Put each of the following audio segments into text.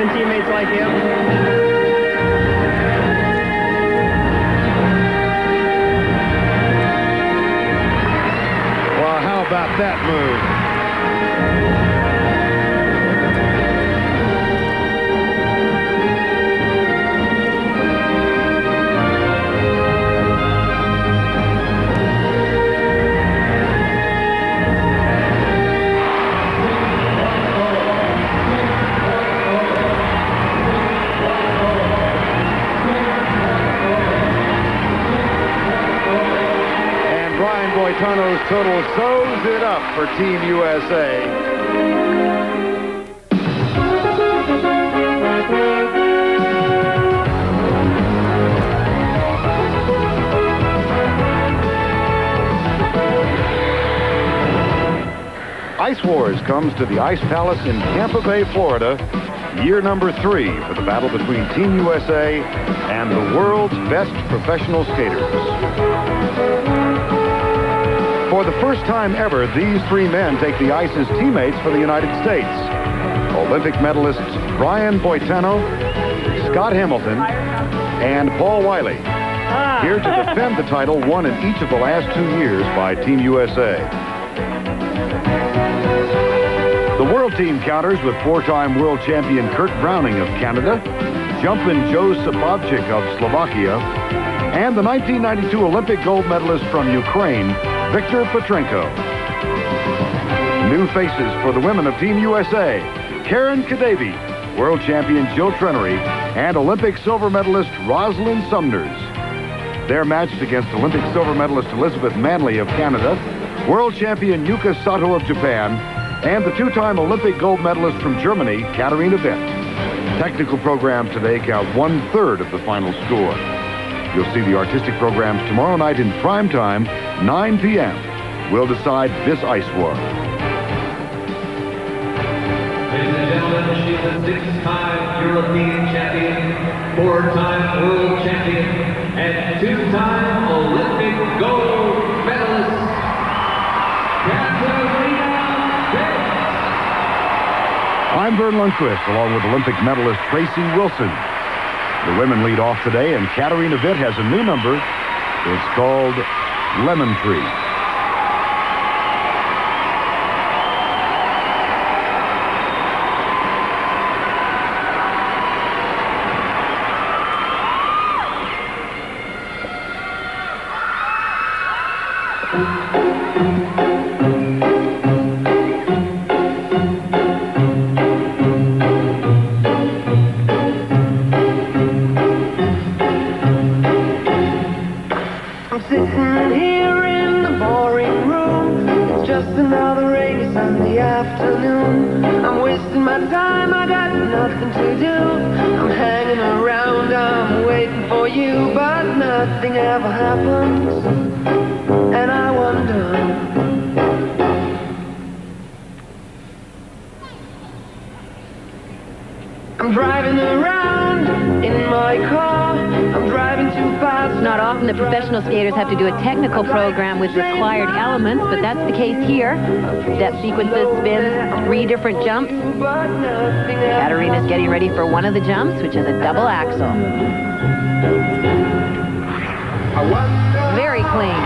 having teammates like him. Well, how about that move? Boitano's total sews it up for Team USA. Ice Wars comes to the Ice Palace in Tampa Bay, Florida, year number 3 for the battle between Team USA and the world's best professional skaters. For the first time ever, these 3 men take the ice as teammates for the United States. Olympic medalists Brian Boitano, Scott Hamilton, and Paul Wiley, here to defend the title won in each of the last 2 years by Team USA. The world team counters with 4-time world champion Kurt Browning of Canada, jumpin' Joe Sabovchik of Slovakia, and the 1992 Olympic gold medalist from Ukraine, Victor Petrenko. New faces for the women of Team USA, Karen Kadavi, world champion Jill Trenery, and Olympic silver medalist Rosalind Sumners. They're matched against Olympic silver medalist Elizabeth Manley of Canada, world champion Yuka Sato of Japan, and the 2-time Olympic gold medalist from Germany, Katharina Witt. Technical programs today count 1/3 of the final score. You'll see the artistic programs tomorrow night in prime time, 9 p.m. We'll decide this ice war. Ladies and gentlemen, she's a 6-time European champion, 4-time world champion, and 2-time Olympic gold medalist, Katharina Witt. I'm Vern Lundquist, along with Olympic medalist Tracy Wilson. The women lead off today, and Katharina Witt has a new number. It's called Lemon Tree. I'm driving around in my car. I'm driving too fast. Not often the professional skaters have to do a technical program with required elements, but that's the case here. Step sequences, spins, 3 different jumps. Katharina's getting ready for one of the jumps, which is a double axel. Very clean.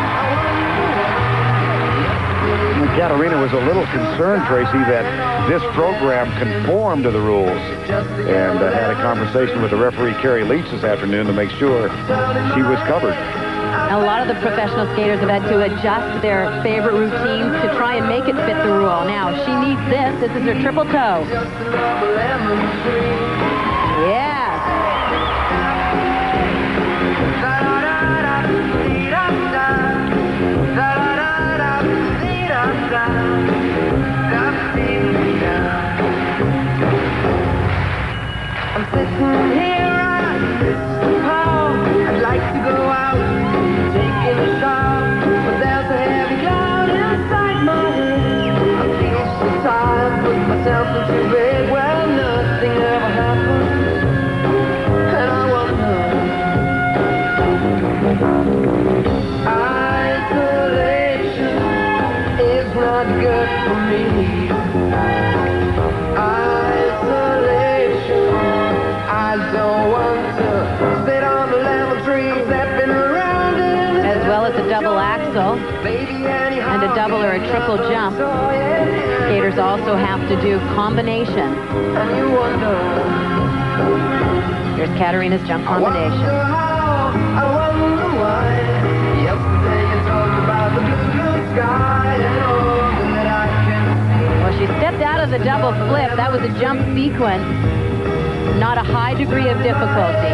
Katharina was a little concerned, Tracy, that this program conformed to the rules, and had a conversation with the referee, Kerry Leach, this afternoon to make sure she was covered. A lot of the professional skaters have had to adjust their favorite routines to try and make it fit the rule. Now, she needs this. This is her triple toe. Yes. I'm sitting here at Mr. Paul. I'd like to go out, taking a shower, but there's a heavy cloud inside my head. I feel so tired, put myself into bed. Well, nothing ever happens, and I wonder. Isolation is not good for me. Isolation. double or a triple jump, skaters also have to do combination. Here's Katarina's jump combination. Well, she stepped out of the double flip. That was a jump sequence, not a high degree of difficulty.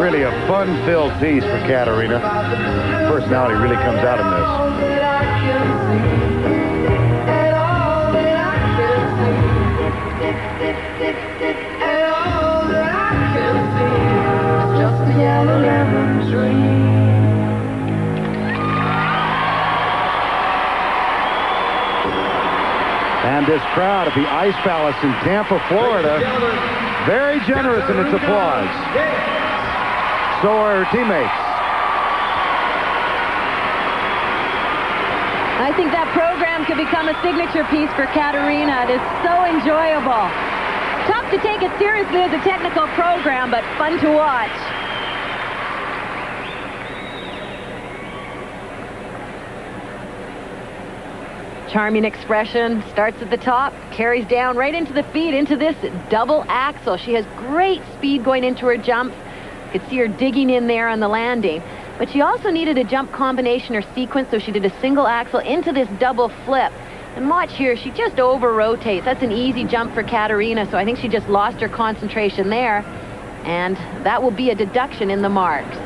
Really a fun-filled piece for Katarina. Personality really comes out in this. And this crowd at the Ice Palace in Tampa, Florida, very generous in its applause. So are her teammates. I think that program could become a signature piece for Katarina. It is so enjoyable. Tough to take it seriously as a technical program, but fun to watch. Charming expression, starts at the top, carries down right into the feet, into this double axel. She has great speed going into her jumps. You could see her digging in there on the landing. But she also needed a jump combination or sequence, so she did a single axel into this double flip. And watch here, she just over-rotates. That's an easy jump for Katarina, so I think she just lost her concentration there. And that will be a deduction in the marks.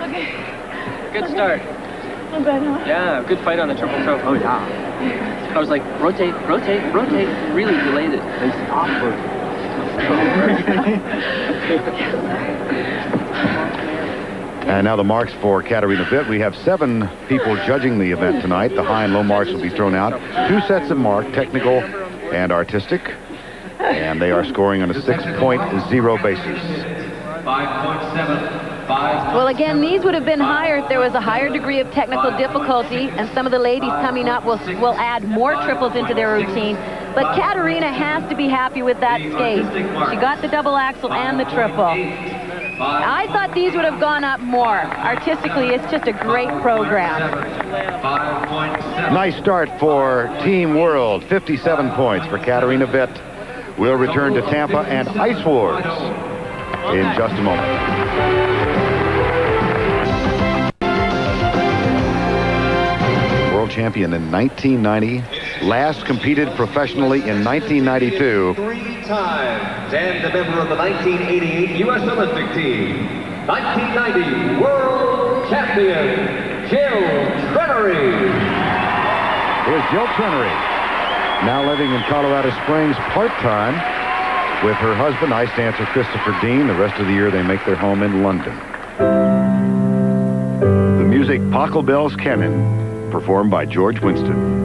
Okay. Good start. Not bad, huh? Yeah, good fight on the triple throw. Oh, yeah. I was like, rotate, rotate, rotate. Really delayed it. And stop And now the marks for Katarina Witt. We have 7 people judging the event tonight. The high and low marks will be thrown out. 2 sets of mark, technical and artistic. And they are scoring on a 6.0 basis. 5.7. Well, again, these would have been higher if there was a higher degree of technical difficulty, and some of the ladies coming up will add more triples into their routine. But Katarina has to be happy with that skate. She got the double axel and the triple. I thought these would have gone up more. Artistically, it's just a great program. Nice start for Team World. 57 points for Katarina Witt. We'll return to Tampa and Ice Wars in just a moment. World champion in 1990, last competed professionally in 1992. 3 times, and a member of the 1988 U.S. Olympic team. 1990 World Champion, Jill Trenery. Here's Jill Trenery, now living in Colorado Springs part-time with her husband, ice dancer Christopher Dean. The rest of the year they make their home in London. The music, Pachelbel's Canon, performed by George Winston.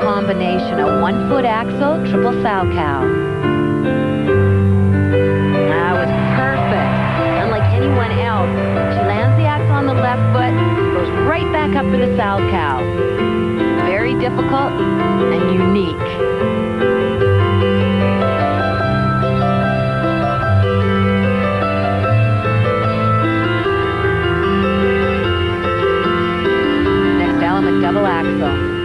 Combination, a 1-foot axel, triple Salchow. That was perfect. Unlike anyone else, she lands the axle on the left foot, goes right back up for the Salchow. Very difficult and unique. Next element, double axel.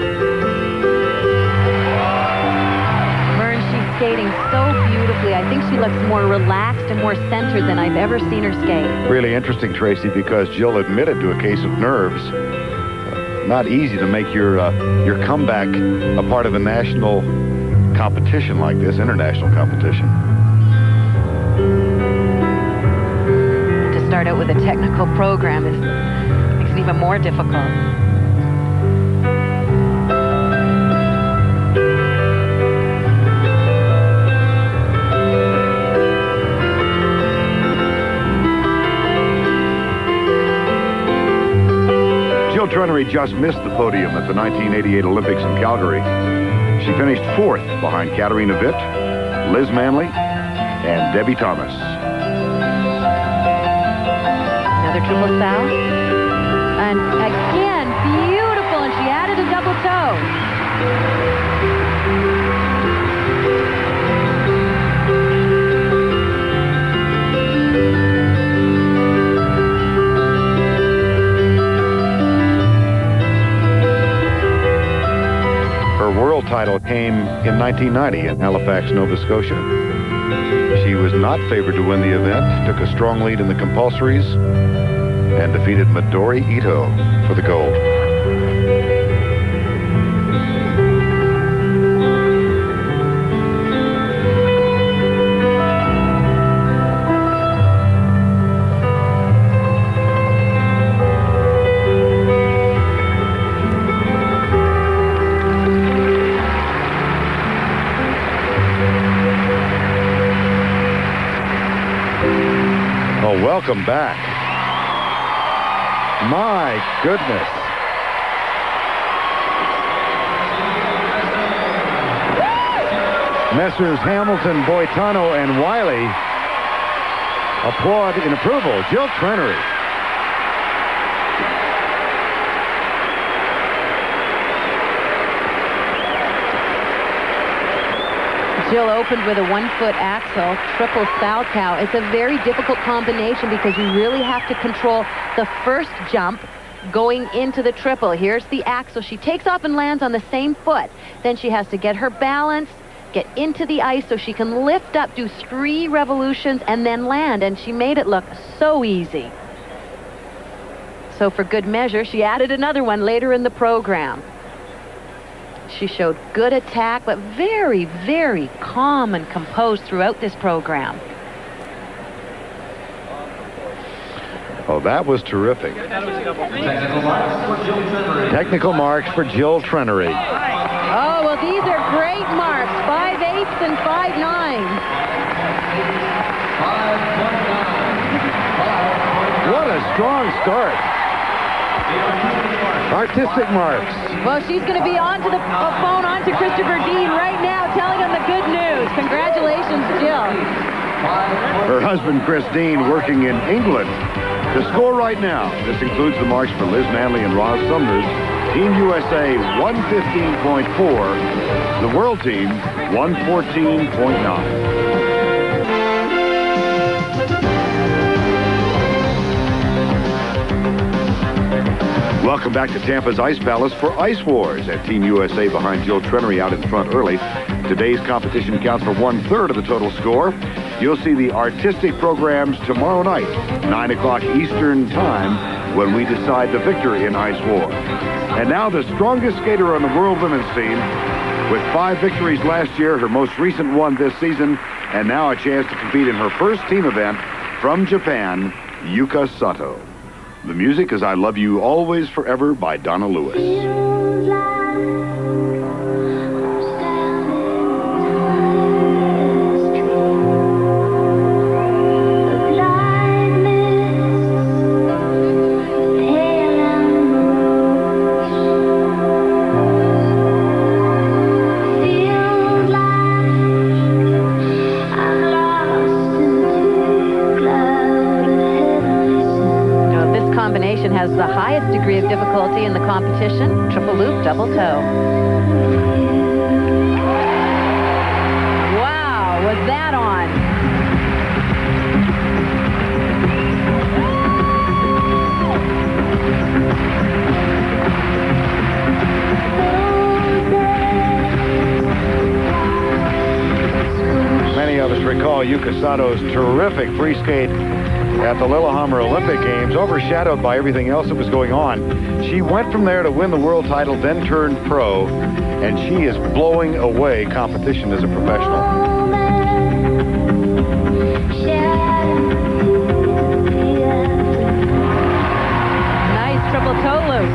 Skating so beautifully. I think she looks more relaxed and more centered than I've ever seen her skate. Really interesting, Tracy, because Jill admitted to a case of nerves not easy to make your comeback a part of a national competition like this, international competition. To start out with a technical program makes it even more difficult. Jill Trenery just missed the podium at the 1988 Olympics in Calgary. She finished 4th behind Katarina Witt, Liz Manley, and Debbie Thomas. Another triple sow. And again, beautiful, and she added a double toe. Her world title came in 1990 in Halifax, Nova Scotia. She was not favored to win the event, took a strong lead in the compulsories, and defeated Midori Ito for the gold. Welcome back. My goodness. Messrs. Hamilton, Boitano, and Wiley applaud in approval. Jill Trenery. Jill opened with a 1-foot axel, triple Salchow. It's a very difficult combination because you really have to control the first jump going into the triple. Here's the axel. She takes off and lands on the same foot. Then she has to get her balance, get into the ice so she can lift up, do 3 revolutions, and then land. And she made it look so easy. So for good measure, she added another one later in the program. She showed good attack, but very, very calm and composed throughout this program. Oh, that was terrific. Technical marks for Jill Trenery. Oh, well, these are great marks. 5/8 and 5/9. What a strong start. Artistic marks. Well, she's going to be on to the phone, on to Christopher Dean right now, telling him the good news. Congratulations, Jill. Her husband, Chris Dean, working in England. The score right now, this includes the marks for Liz Manley and Roz Sumners. Team USA, 115.4. The world team, 114.9. Welcome back to Tampa's Ice Palace for Ice Wars at Team USA behind Jill Trenery out in front early. Today's competition counts for 1/3 of the total score. You'll see the artistic programs tomorrow night, 9 o'clock Eastern Time, when we decide the victor in Ice War. And now the strongest skater on the world women's team, with 5 victories last year, her most recent one this season, and now a chance to compete in her first team event from Japan, Yuka Sato. The music is I Love You Always Forever by Donna Lewis. Has the highest degree of difficulty in the competition, triple loop, double toe. Wow, was that on? Many of us recall Yuka Yuka Sato's terrific free skate at the Lillehammer Olympic Games, overshadowed by everything else that was going on. She went from there to win the world title, then turned pro, and she is blowing away competition as a professional. Nice triple toe loop.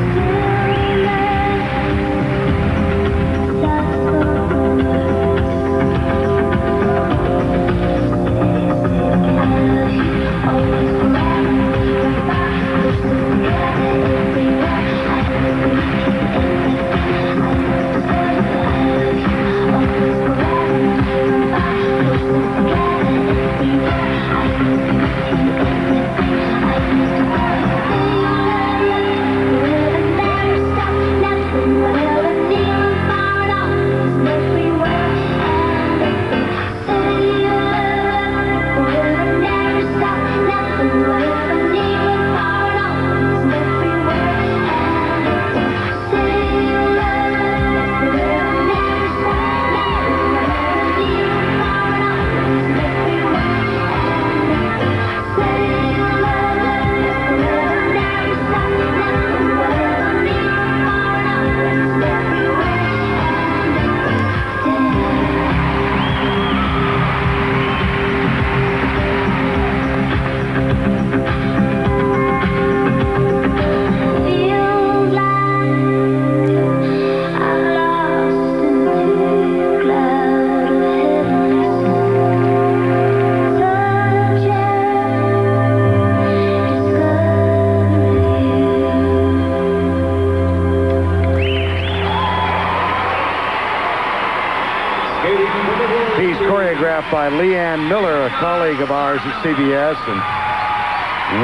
Piece choreographed by Leanne Miller, a colleague of ours at CBS, and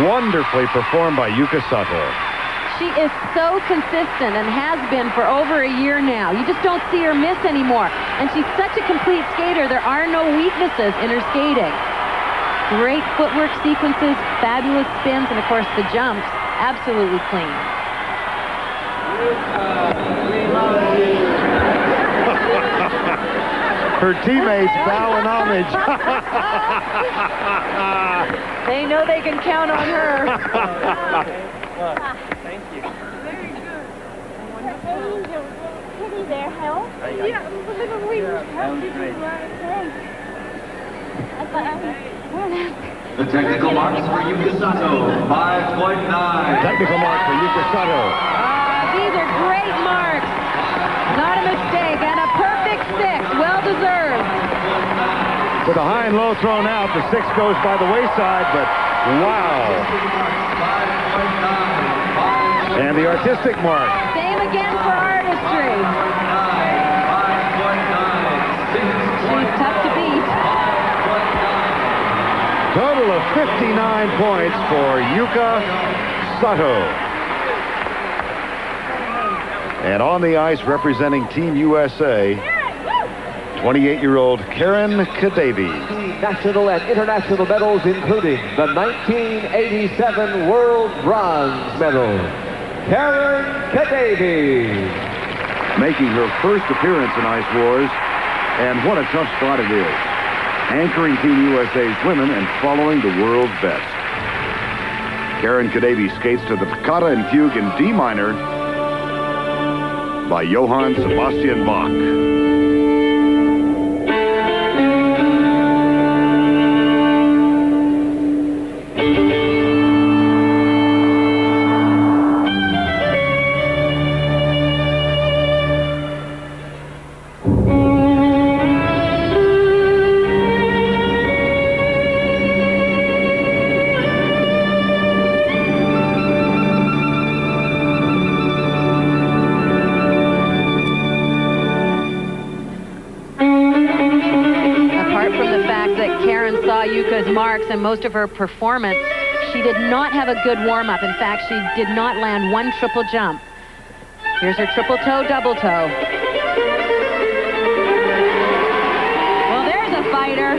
wonderfully performed by Yuka Sato. She is so consistent and has been for over a year now. You just don't see her miss anymore. And she's such a complete skater, there are no weaknesses in her skating. Great footwork sequences, fabulous spins, and of course the jumps, absolutely clean. Her teammates bow in homage. They know they can count on her. Thank you. Very good. Angel, Kitty there help? Yeah, we help you The technical marks for Yuka Sato, 5.9. Technical mark for Yuka Sato. These are great marks. Not a mistake, and a perfect six. Well deserved. With a high and low thrown out, the six goes by the wayside, but wow. And the artistic mark. Same again for artistry. She's tough to beat. Total of 59 points for Yuka Sato. And on the ice representing Team USA, 28-year-old Karen Kadavi. National and international medals, including the 1987 World Bronze Medal, Karen Kadavi. Making her first appearance in Ice Wars, and what a tough spot it is. Anchoring Team USA's women and following the world's best. Karen Kadavi skates to the Toccata and Fugue in D minor by Johann Sebastian Bach. Yuka's marks and most of her performance, she did not have a good warm-up. In fact, she did not land one triple jump. Here's her triple toe, double toe. Well, there's a fighter.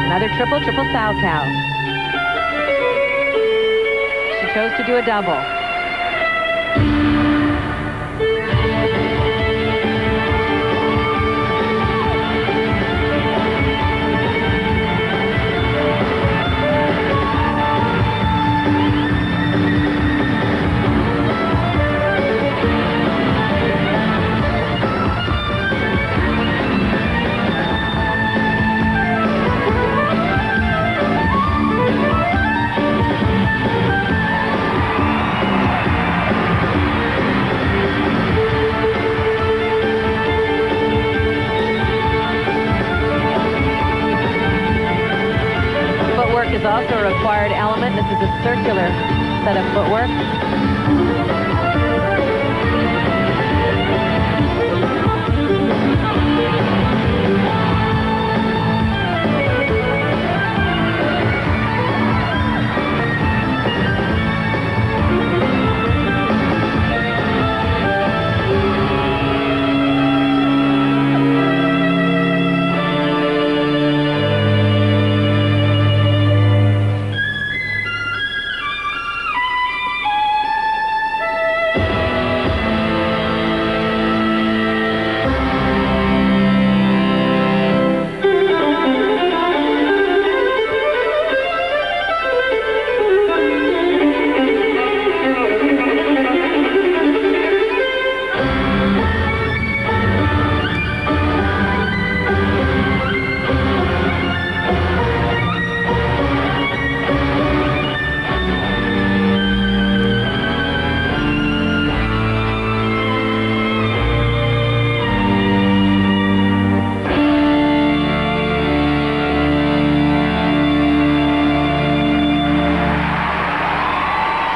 Another triple, triple Salchow. She chose to do a double. also a required element. This is a circular set of footwork.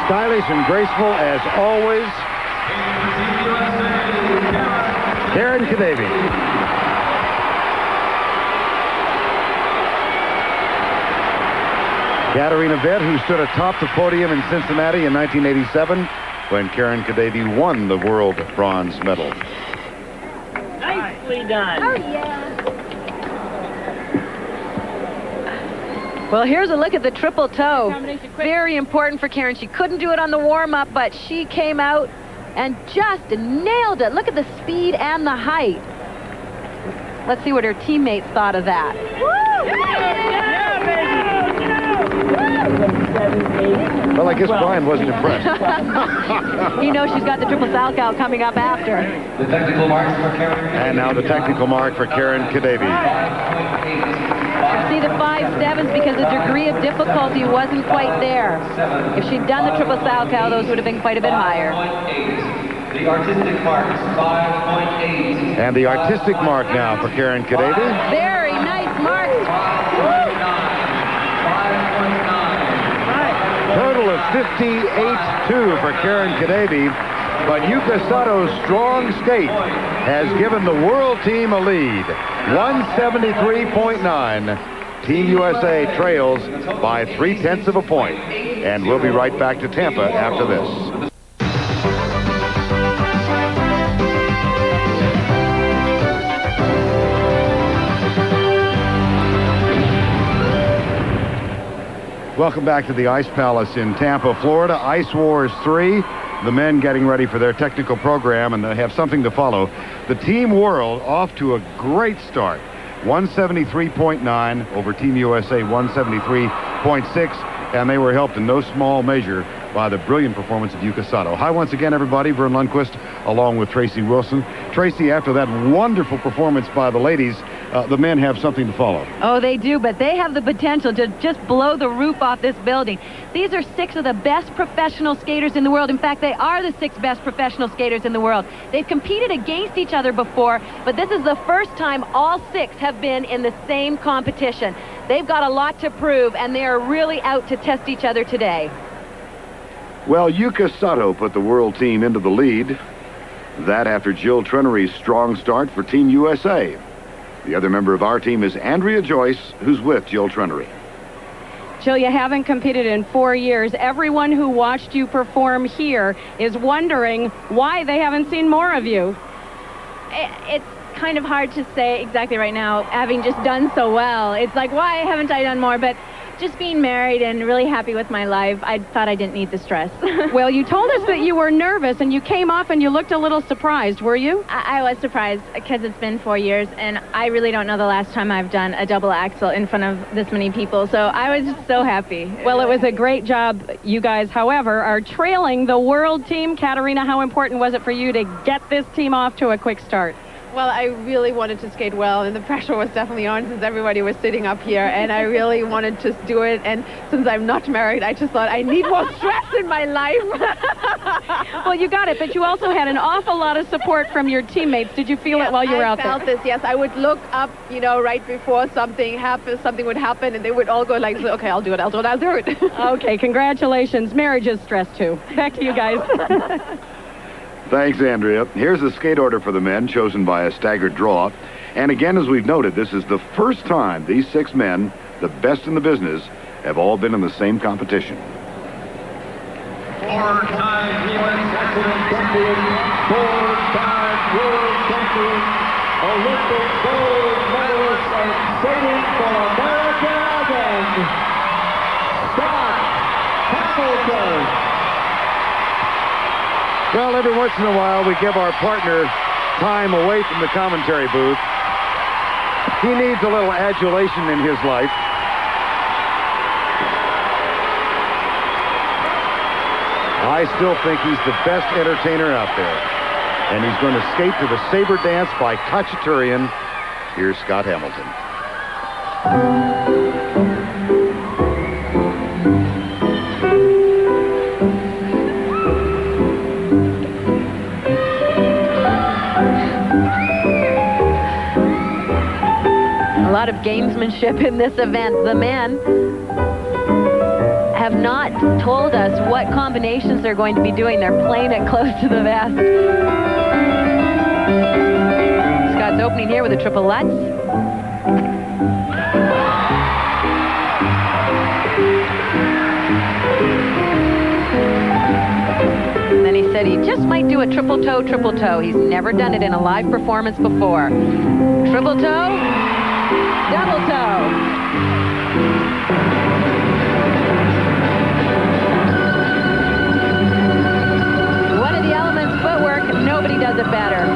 Stylish and graceful as always, Karen Kadavi. Katarina Witt, who stood atop the podium in Cincinnati in 1987 when Karen Kadavi won the world bronze medal. Nicely done. Oh, yeah. Well, here's a look at the triple toe. Very important for Karen. She couldn't do it on the warm-up, but she came out and just nailed it. Look at the speed and the height. Let's see what her teammates thought of that. Well, I guess Brian wasn't impressed. You know she's got the triple Salchow coming up after. The technical marks for Karen. And now the technical mark for Karen Kadavi. See the 5.7s because the degree of difficulty wasn't quite there. If she'd done the triple Salchow, those would have been quite a bit higher. The artistic marks, 5.8. And the artistic mark now for Karen Kadavi. Very nice marks. 5.9. Total of 58.2 for Karen Kadavi. But Yuka Sato's strong skate has given the world team a lead. 173.9. Team USA trails by 0.3 of a point. And we'll be right back to Tampa after this. Welcome back to the Ice Palace in Tampa, Florida. Ice Wars 3. The men getting ready for their technical program, and they have something to follow. The Team World off to a great start. 173.9 over Team USA 173.6, and they were helped in no small measure by the brilliant performance of Yuka Sato. Hi once again, everybody. Vern Lundquist along with Tracy Wilson. Tracy, after that wonderful performance by the ladies, the men have something to follow. Oh, they do, but they have the potential to just blow the roof off this building. These are 6 of the best professional skaters in the world. In fact, they are the 6 best professional skaters in the world. They've competed against each other before, but this is the first time all 6 have been in the same competition. They've got a lot to prove, and they are really out to test each other today. Well, Yuka Sato put the world team into the lead. That after Jill Trenery's strong start for Team USA. The other member of our team is Andrea Joyce, who's with Jill Trenery. Jill, you haven't competed in 4 years. Everyone who watched you perform here is wondering why they haven't seen more of you. It's kind of hard to say exactly right now, having just done so well. It's like, why haven't I done more? But just being married and really happy with my life, I thought I didn't need the stress. Well, you told us that you were nervous, and you came off and you looked a little surprised, were you? I was surprised because it's been 4 years, and I really don't know the last time I've done a double axel in front of this many people, so I was just so happy. Well, it was a great job. You guys, however, are trailing the world team. Katarina, how important was it for you to get this team off to a quick start? Well, I really wanted to skate well, and the pressure was definitely on since everybody was sitting up here, and I really wanted to do it. And since I'm not married, I just thought I need more stress in my life. Well, you got it, but you also had an awful lot of support from your teammates. Did you feel it while you were out there? I felt this, yes. I would look up, you know, right before something would happen, and they would all go like, okay, I'll do it. Okay, congratulations. Marriage is stress, too. Back to you guys. Thanks, Andrea. Here's the skate order for the men, chosen by a staggered draw. And again, as we've noted, this is the first time these 6 men, the best in the business, have all been in the same competition. 4-time U.S. Accident Champion, 4-time World Champion, Olympic gold medalist, and skating for America again, Scott Hamilton. Well, every once in a while, we give our partner time away from the commentary booth. He needs a little adulation in his life. I still think he's the best entertainer out there. And he's going to skate to the Saber Dance by Khachaturian. Here's Scott Hamilton. A lot of gamesmanship in this event. The men have not told us what combinations they're going to be doing. They're playing it close to the vest. Scott's opening here with a triple Lutz. And then he said he just might do a triple toe, triple toe. He's never done it in a live performance before. Triple toe, double toe. One of the elements, footwork, nobody does it better.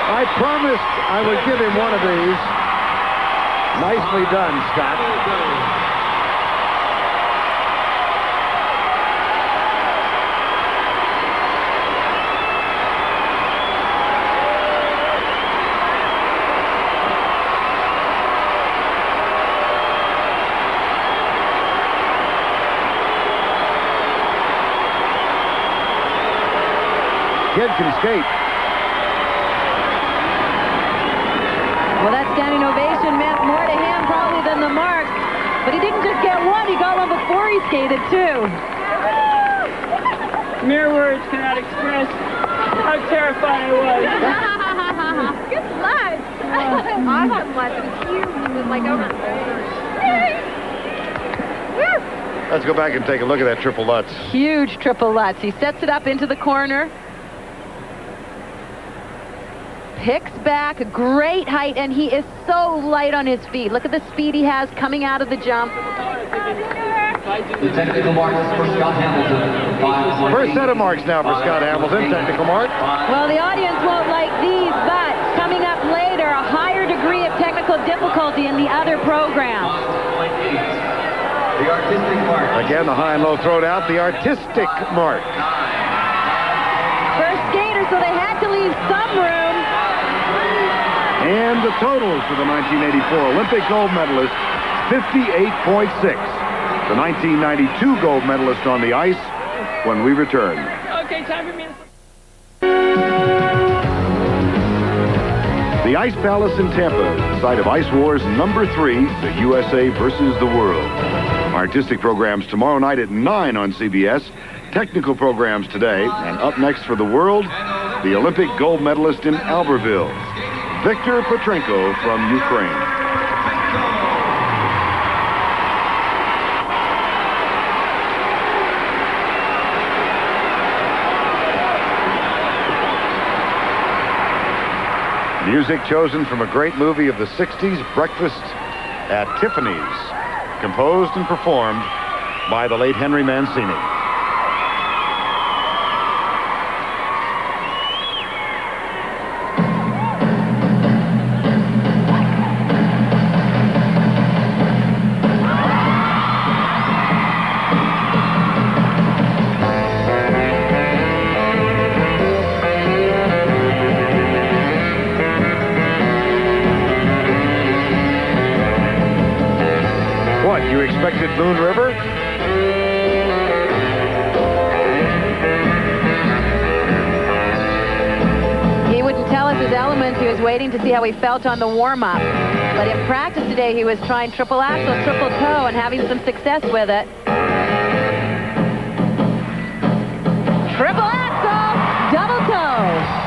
I promised I would give him one of these. Nicely done, Scott. Kid can skate. Well, that standing ovation meant more to him probably than the mark. But he didn't just get one, he got one before he skated too. Mere words cannot express how terrified I was. Good slide. Awesome slide. It was huge. It was like over. Let's go back and take a look at that triple Lutz. Huge triple Lutz. He sets it up into the corner. Picks back, great height, and he is so light on his feet. Look at the speed he has coming out of the jump. The technical marks for Scott Hamilton. First set of marks now for Scott Hamilton, technical mark. Well, the audience won't like these, but coming up later, a higher degree of technical difficulty in the other programs. The artistic mark. Again, the high and low thrown out, the artistic mark. First skater, so they had to leave some room. And the totals for the 1984 Olympic gold medalist, 58.6. The 1992 gold medalist on the ice when we return. Okay, time for me to... The Ice Palace in Tampa, site of Ice Wars #3, the USA versus the world. Artistic programs tomorrow night at 9 on CBS. Technical programs today. And up next for the world, the Olympic gold medalist in Albertville, Viktor Petrenko from Ukraine. Music chosen from a great movie of the 60s, Breakfast at Tiffany's, composed and performed by the late Henry Mancini. You expected Moon River? He wouldn't tell us his elements. He was waiting to see how he felt on the warm-up. But in practice today, he was trying triple axel, triple toe, and having some success with it. Triple axel, double toe.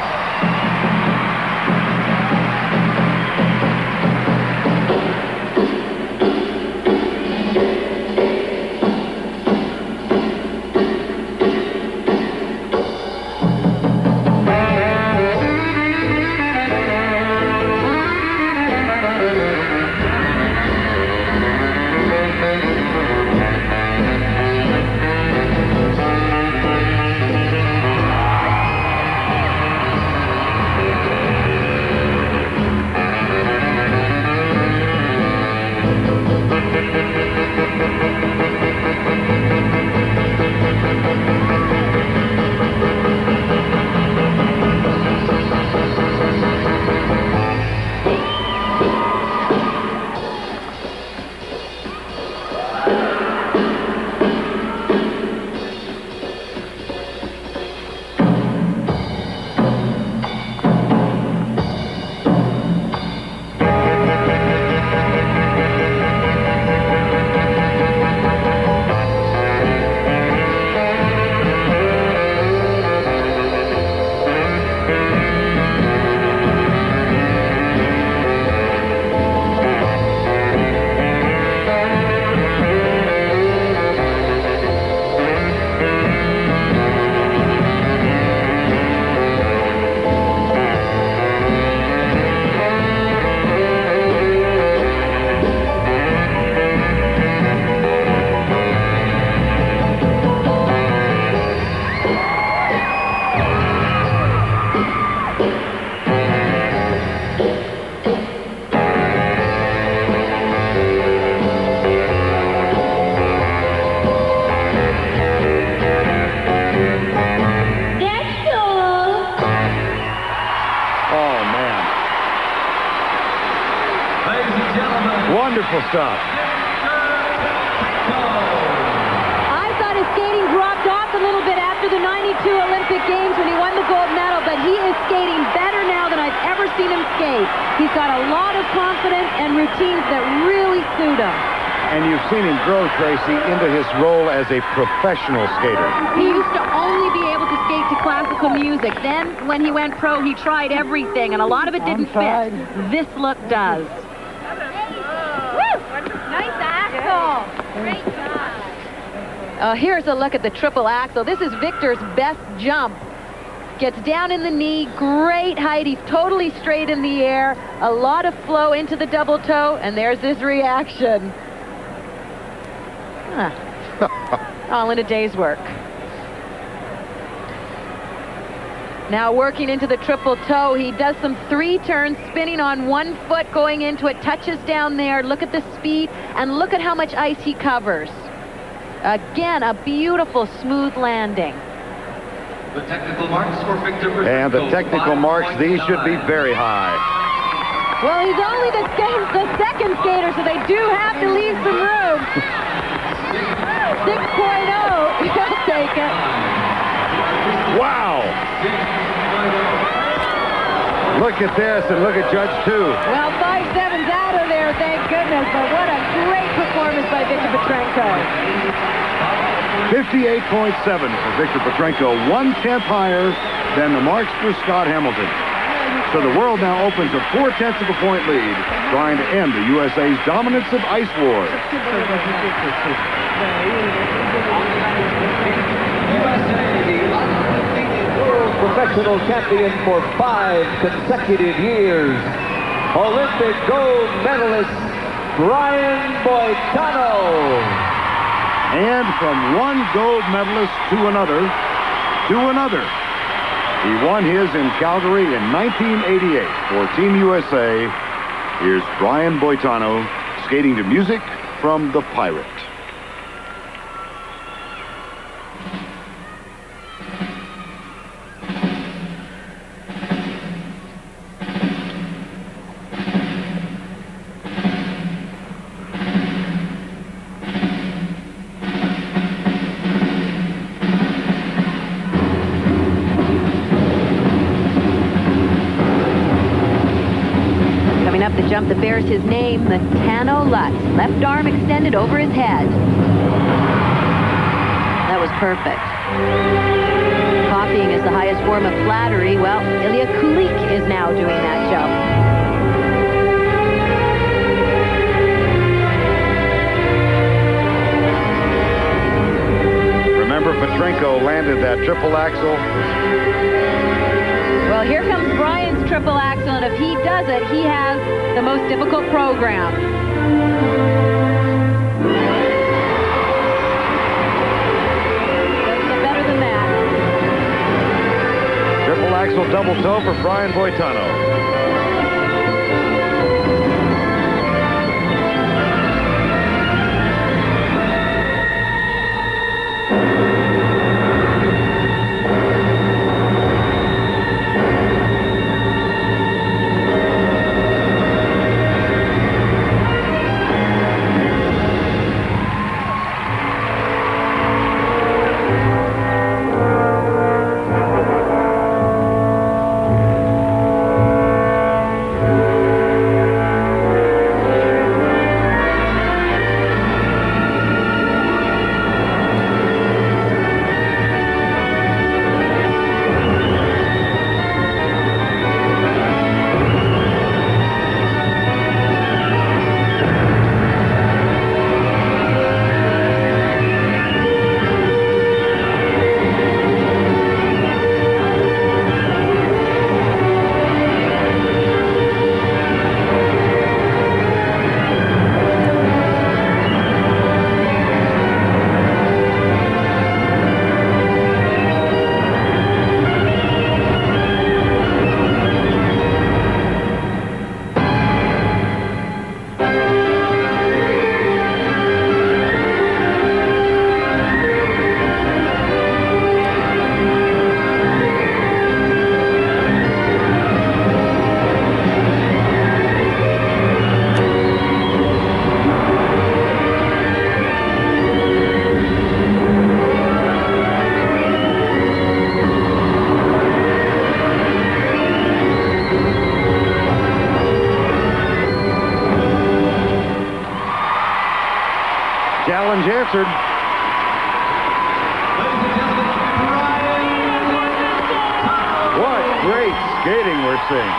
Wonderful stuff. I thought his skating dropped off a little bit after the 92 Olympic Games when he won the gold medal, but he is skating better now than I've ever seen him skate. He's got a lot of confidence and routines that really suit him. And you've seen him grow, Tracy, into his role as a professional skater. He used to only be able to skate to classical music. Then, when he went pro, he tried everything, and a lot of it didn't fit. This look does. Nice axle. Great job. Here's a look at the triple axel. This is Victor's best jump. Gets down in the knee, great height. He's totally straight in the air. A lot of flow into the double toe, and there's his reaction. All in a day's work. Now working into the triple toe, he does some 3 turns, spinning on 1 foot, going into it, touches down there. Look at the speed, and look at how much ice he covers. Again, a beautiful, smooth landing. The technical marks for Victor. And the technical marks, these should be very high. Well, he's only the second skater, so they do have to leave some room. 6.0, he'll take it. Wow! Look at this, and look at Judge 2. Well, 5.7's out of there, thank goodness, but what a great performance by Victor Petrenko. 58.7 for Victor Petrenko, 1/10 higher than the marks for Scott Hamilton. So the world now opens a 4/10 of a point lead, trying to end the USA's dominance of ice war. Professional champion for 5 consecutive years, Olympic gold medalist Brian Boitano. And from one gold medalist to another, he won his in Calgary in 1988 for Team USA. Here's Brian Boitano skating to music from The Pirate. The jump that bears his name, the Tano Lutz. Left arm extended over his head. That was perfect. Copying is the highest form of flattery. Well, Ilya Kulik is now doing that jump. Remember, Petrenko landed that triple axel. Well, here comes Brian's triple axel, and if he does it, he has the most difficult program. Doesn't get better than that. Triple axel double toe for Brian Boitano. answered. What great skating we're seeing.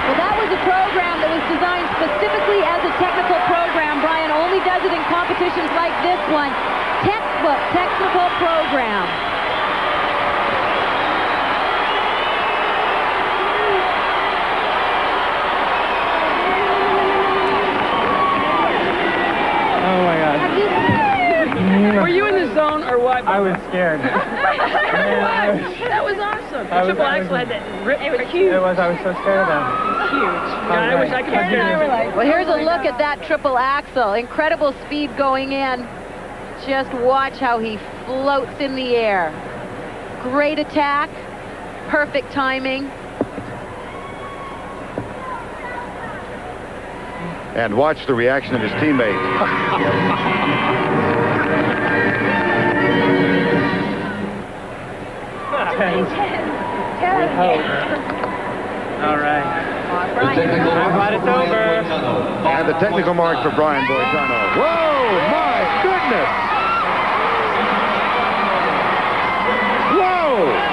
Well, that was a program that was designed specifically as a technical program. Brian only does it in competitions like this one. Textbook, technical program. Oh my God. Were you in the zone or what? I was scared. That was awesome. The triple axel had that rip. It was huge. It was. I was so scared of that. Huge. God, I wish I could be scared. Well, here's a look at that triple axel. Incredible speed going in. Just watch how he floats in the air. Great attack. Perfect timing. And watch the reaction of his teammate. All right. I'm glad it's over. And the technical mark for Brian Boitano. Whoa, my goodness! Whoa!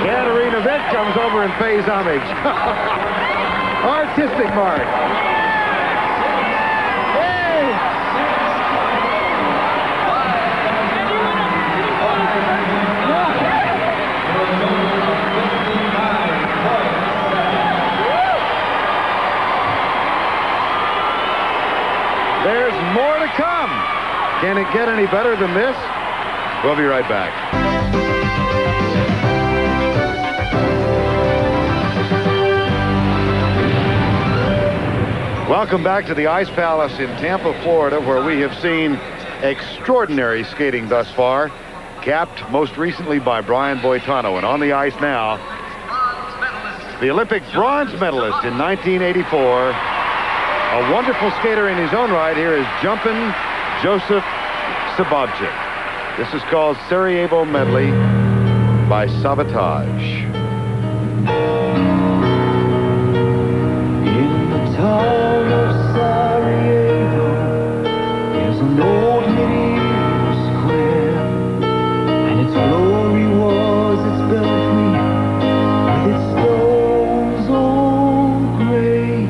Katarina Witt comes over and pays homage. Artistic mark. There's more to come. Can it get any better than this? We'll be right back. Welcome back to the Ice Palace in Tampa, Florida, where we have seen extraordinary skating thus far, capped most recently by Brian Boitano. And on the ice now, the Olympic bronze medalist in 1984, a wonderful skater in his own right. Here is Jumpin' Joseph Sabobchik. This is called Sarajevo Medley by Sabotage. In the town of Sarajevo, there's an old medieval square, and its glory was its belfry, with its stones all gray.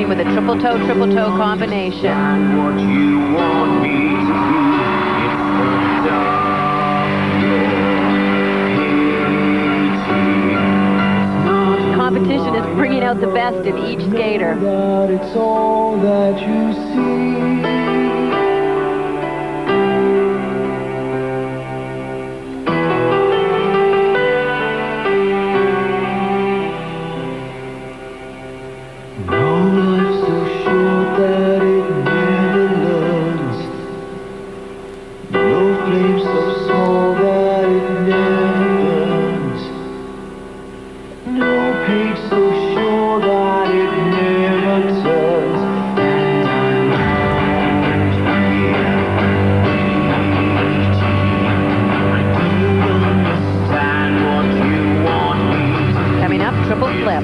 With a triple toe combination. What you want me to be, it's the Competition is bringing out the best in each skater. that it's all that you see. Coming up, triple flip.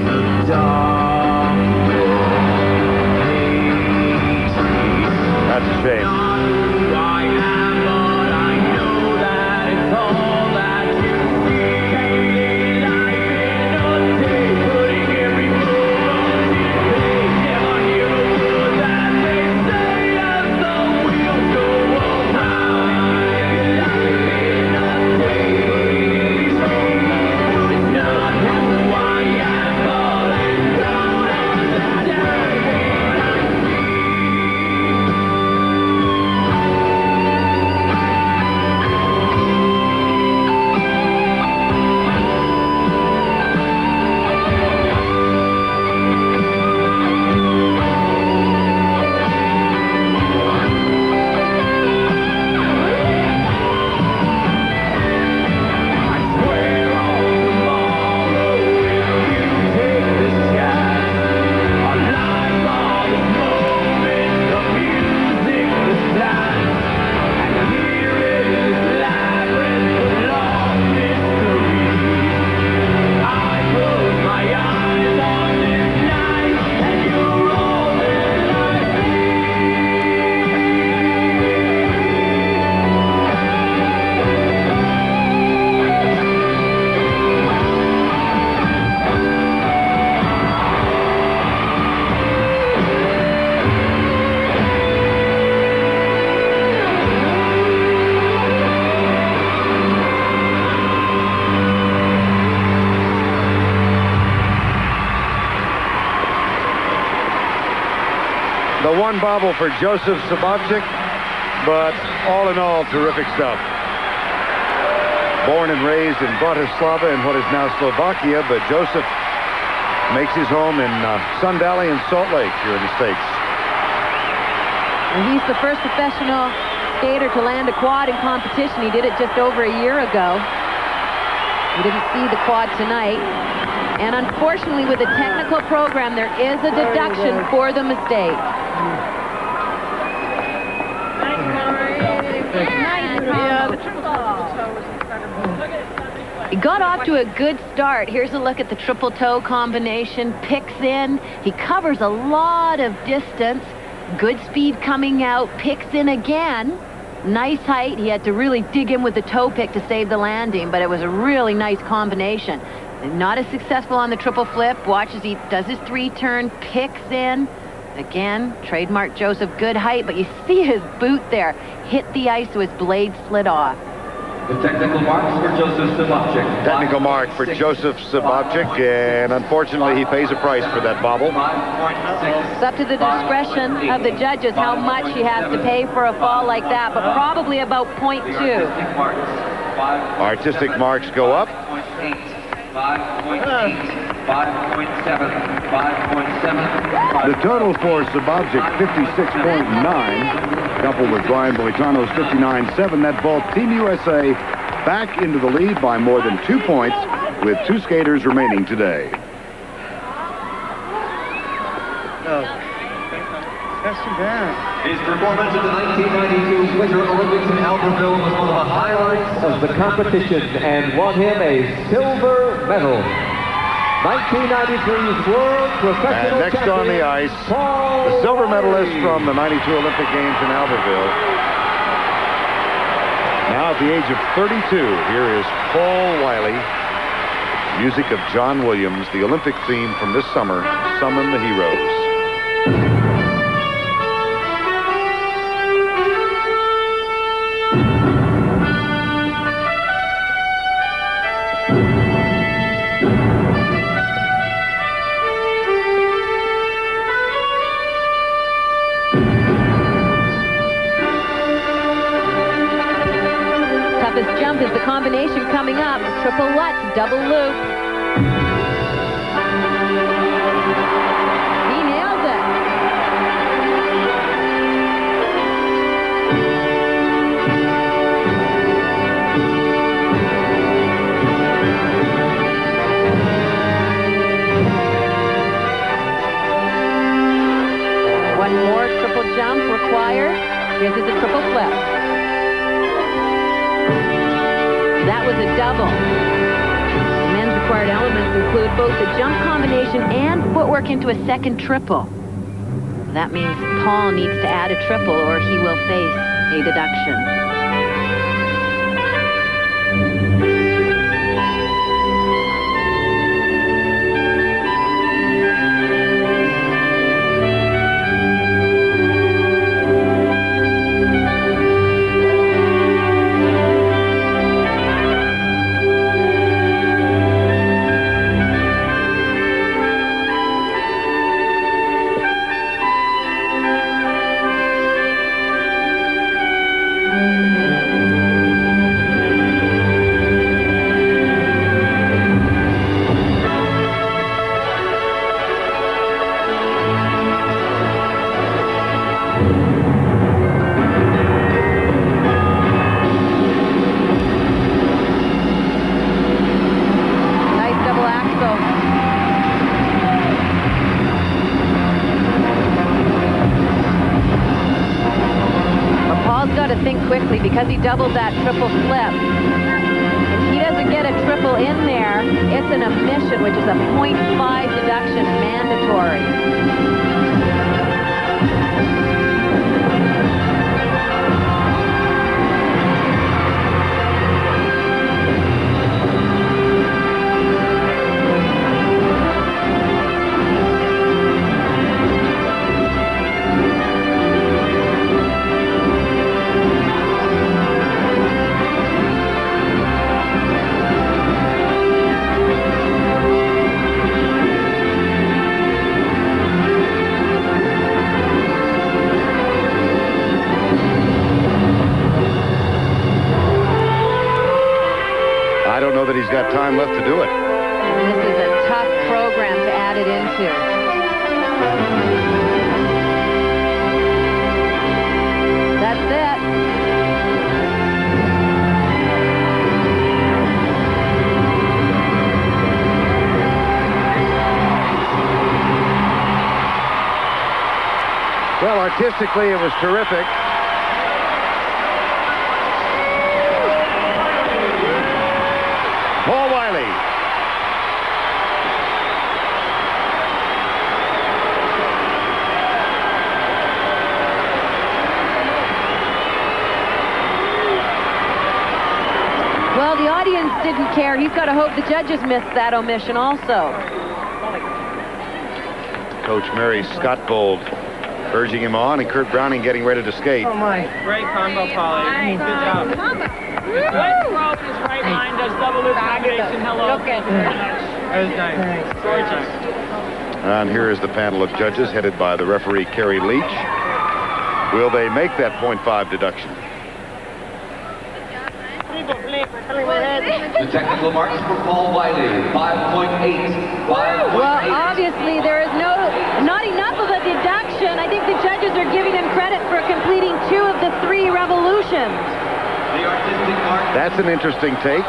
The one bobble for Joseph Sabovchik, but all in all, terrific stuff. Born and raised in Bratislava in what is now Slovakia, but Joseph makes his home in Sun Valley and Salt Lake here in the States. And he's the first professional skater to land a quad in competition. He did it just over a year ago. We didn't see the quad tonight. And unfortunately, with the technical program, there is a deduction for the mistake. He got off to a good start. Here's a look at the triple toe combination. Picks in. He covers a lot of distance. Good speed coming out. Picks in again. Nice height. He had to really dig in with the toe pick to save the landing, but it was a really nice combination. Not as successful on the triple flip. Watch as he does his 3-turn. Picks in. Again, trademark Joseph. Good height, but you see his boot there. Hit the ice so his blade slid off. The technical marks for Joseph Sabovchik. Technical mark for Joseph Sabovchik, and unfortunately he pays a price for that bobble. It's up to the discretion of the judges how much he has to pay for a fall like that, but probably about 0.2. Artistic marks go up. 5.8, 5.8, 5.7, 5.7. The total for Sabovchik, 56.9, coupled with Brian Boitano's 59.7. That vaults Team USA back into the lead by more than 2 points, with 2 skaters remaining today. That's too bad. His performance at the 1992 Winter Olympics in Albertville was one of the highlights of the competition and won him a silver medal. 1993's World Professional And next on the ice, the silver medalist from the 92 Olympic Games in Albertville. Now at the age of 32, here is Paul Wiley. Music of John Williams, the Olympic theme from this summer, Summon the Heroes. Jump is the combination coming up. Triple Lutz, double loop. He nails it. One more triple jump required. Here's the triple flip. That was a double. Men's required elements include both the jump combination and footwork into a second triple. That means Paul needs to add a triple or he will face a deduction. Because he doubled that triple flip. If he doesn't get a triple in there, it's an omission, which is a 0.5 deduction mandatory. got time left to do it. This is a tough program to add it into. That's it. Well, artistically, it was terrific. Paul Wiley. Well, the audience didn't care. He's got to hope the judges missed that omission also. Coach Mary Scottbold urging him on, and Kurt Browning getting ready to skate. Oh my. Great combo, Polly. Good job. Right throw with his right line, does double loop combination. Hello. That was nice. Gorgeous. And here is the panel of judges headed by the referee, Kerry Leach. Will they make that .5 deduction? The technical marks for Paul Wiley, 5.8. Well, obviously there is not enough of a deduction. I think the judges are giving him credit for completing 2 of the 3 revolutions. The artistic mark. That's an interesting take.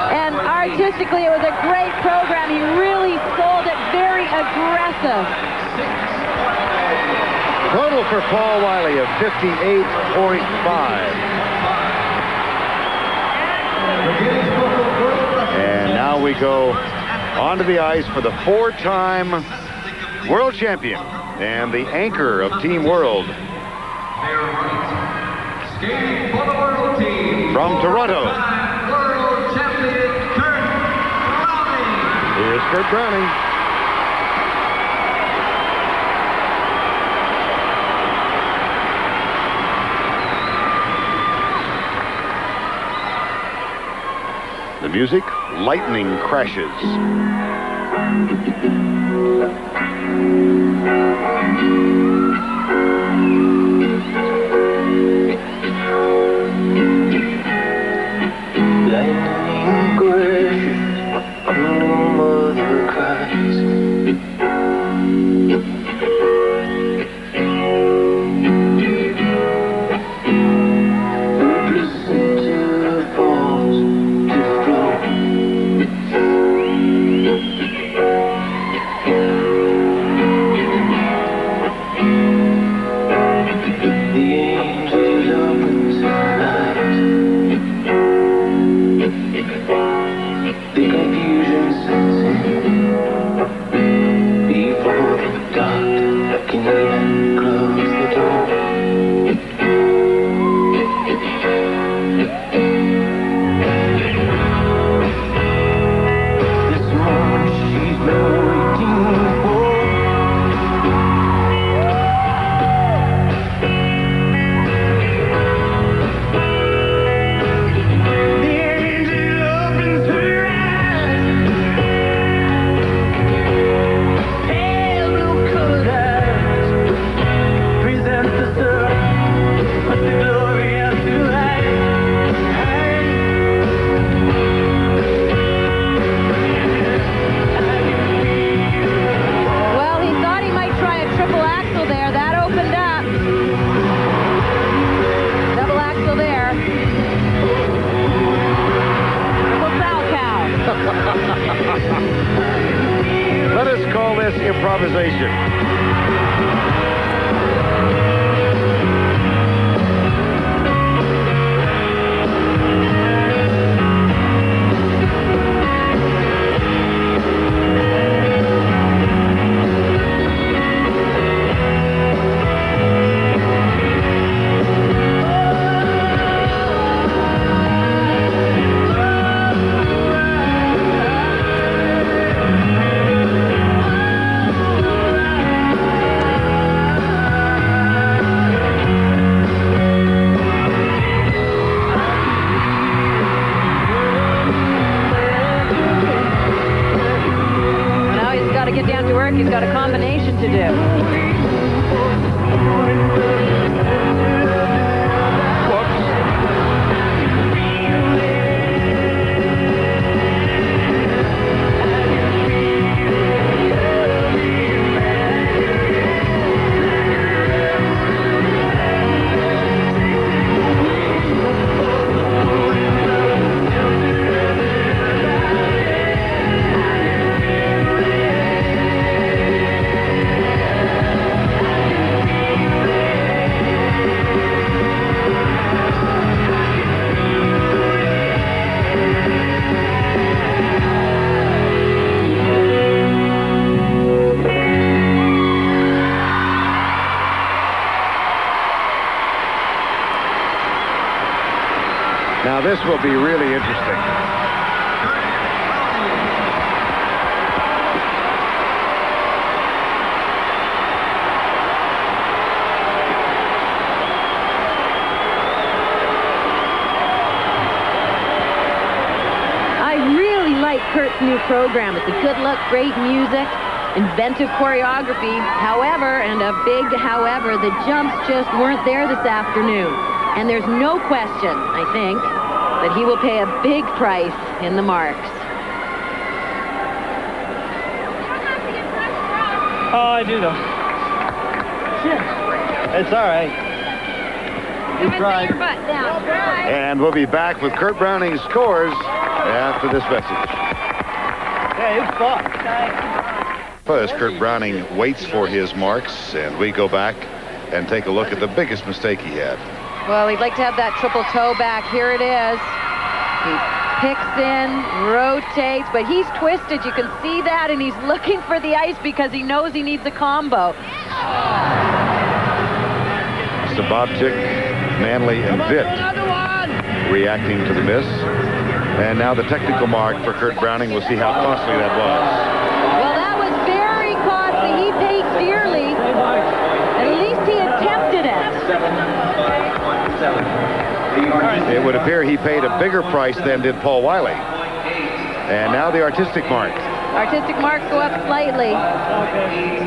And artistically, it was a great program. He really sold it, very aggressive. Total for Paul Wiley of 58.5. And now we go onto the ice for the 4-time world champion and the anchor of Team World. Skating for the world team. From Toronto. World champion Kurt Browning. Here's Kurt Browning. The music, lightning crashes. Lightning crashes, no mother cries. Listen to the falls, to the flow. The angel opens his eyes. The confusion sets in before the doctor can even close the door. This moment she's been waiting for. The angel opens her eyes. Pale blue-colored eyes present the sun, but the glory of the light. Well, he thought he might try a triple axel there. That opened up. Double axel there. Triple foul cow. Let us call this improvisation. Now he's got to get down to work. He's got a combination to do. This will be really interesting. Kurt's new program. It's a good look, great music, inventive choreography. However, and a big however, the jumps just weren't there this afternoon. And there's no question, I think, that he will pay a big price in the marks. Oh, I do though. Shit. It's all right. You tried. And we'll be back with Kurt Browning's scores after this message. Yeah, it's fun. As Kurt Browning waits for his marks, and we go back and take a look at the biggest mistake he had. Well, he'd like to have that triple toe back. Here it is. He picks in, rotates, but he's twisted. You can see that, and he's looking for the ice because he knows he needs a combo. Sabobchik, Manley, and Vitt reacting to the miss. And now the technical mark for Kurt Browning. We'll see how costly that was. Well, that was very costly. He paid dearly. At least he attempted it. It would appear he paid a bigger price than did Paul Wiley. And now the artistic mark. Artistic marks go up slightly. Okay.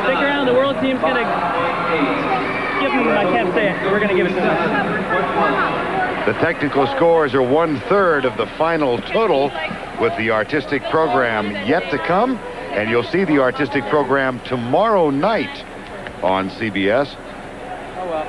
Stick around. The world team's going to give him, I can't say it, we're going to give it to him. The technical scores are 1/3 of the final total, with the artistic program yet to come. And you'll see the artistic program tomorrow night on CBS. Oh, well.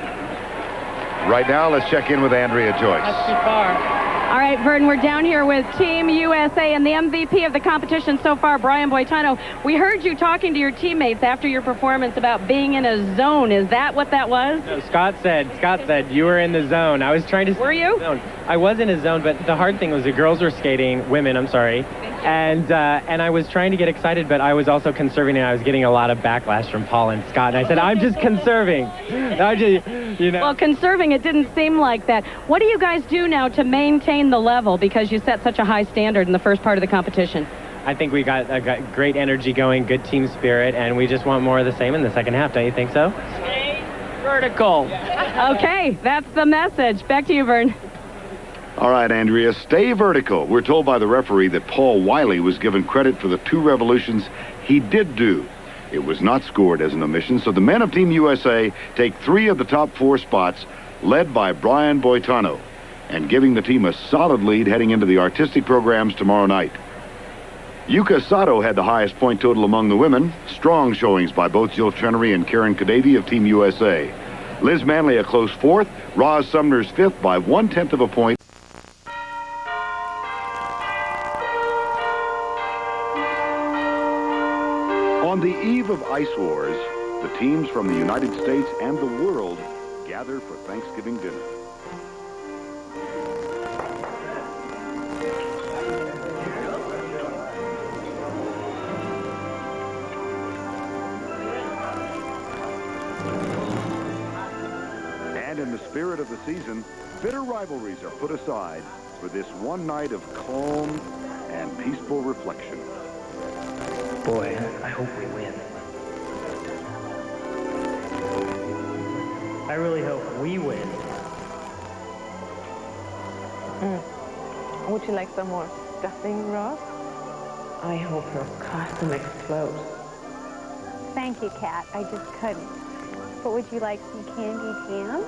Right now, let's check in with Andrea Joyce. That's too far. All right, Vern, we're down here with Team USA and the MVP of the competition so far, Brian Boitano. We heard you talking to your teammates after your performance about being in a zone. Is that what that was? No, Scott said you were in the zone. I was trying to... Were you? I was in a zone, but the hard thing was the girls were skating, women, I'm sorry, and I was trying to get excited, but I was also conserving, and I was getting a lot of backlash from Paul and Scott, and I said, I'm just conserving. Well, conserving, it didn't seem like that. What do you guys do now to maintain the level, because you set such a high standard in the first part of the competition? I think we got great energy going, good team spirit, and we just want more of the same in the second half. Don't you think so? Stay vertical. Okay, that's the message. Back to you, Vern. All right, Andrea, stay vertical. We're told by the referee that Paul Wiley was given credit for the 2 revolutions he did do. It was not scored as an omission, so the men of Team USA take 3 of the top 4 spots, led by Brian Boitano, and giving the team a solid lead heading into the artistic programs tomorrow night. Yuka Sato had the highest point total among the women. Strong showings by both Jill Chenery and Karen Kadavy of Team USA. Liz Manley a close 4th. Roz Sumner's 5th by 1/10 of a point. On the eve of Ice Wars, the teams from the United States and the world gather for Thanksgiving dinner. And in the spirit of the season, bitter rivalries are put aside for this one night of calm and peaceful reflection. Boy, I hope we win. I really hope we win. Would you like some more stuffing, Ross? I hope your costume explodes. Thank you, Kat. I just couldn't. But would you like some candy jam?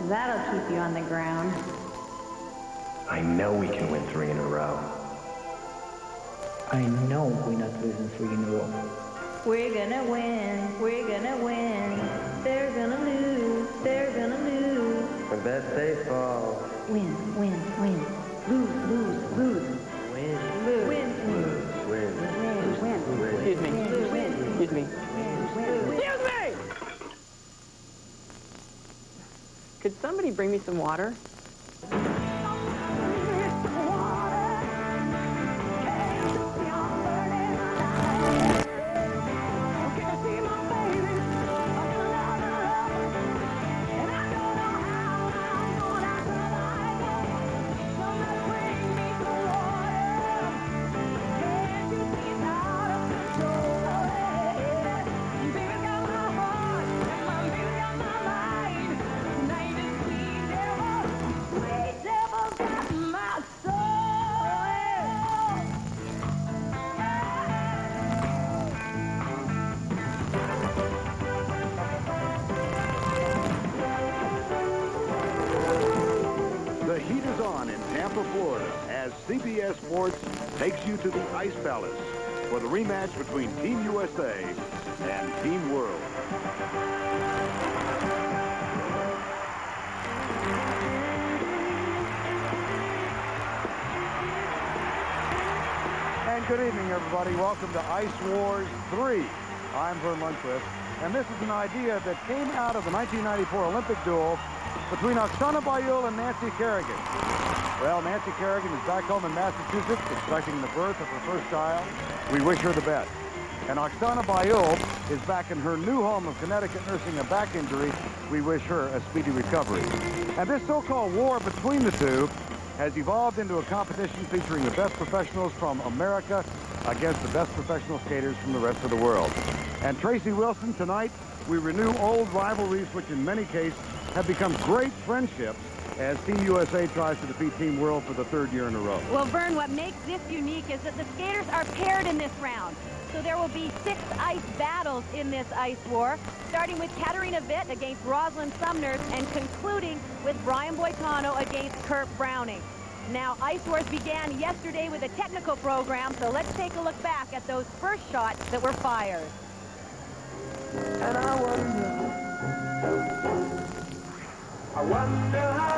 That'll keep you on the ground. I know we can win 3 in a row. I know we're not losing 3 in a row. We're gonna win. We're gonna win. They're gonna lose. They're gonna lose. For that they fall. Win, win, win. Lose, lose, lose. Win. Lose. Win, Win. win, win. Excuse me. Lose, win. Excuse me. Excuse me! Could somebody bring me some water? CBS Sports takes you to the Ice Palace for the rematch between Team USA and Team World. And good evening, everybody. Welcome to Ice Wars 3. I'm Vern Lundquist, and this is an idea that came out of the 1994 Olympic duel between Oksana Bayul and Nancy Kerrigan. Well, Nancy Kerrigan is back home in Massachusetts expecting the birth of her first child. We wish her the best. And Oksana Bayul is back in her new home of Connecticut nursing a back injury. We wish her a speedy recovery. And this so-called war between the two has evolved into a competition featuring the best professionals from America against the best professional skaters from the rest of the world. And Tracy Wilson, tonight we renew old rivalries which in many cases have become great friendships as Team USA tries to defeat Team World for the third year in a row. Well, Vern, what makes this unique is that the skaters are paired in this round. So there will be 6 ice battles in this ice war, starting with Katarina Witt against Rosalind Sumner and concluding with Brian Boitano against Kurt Browning. Now, Ice Wars began yesterday with a technical program, so let's take a look back at those first shots that were fired. And I wonder how,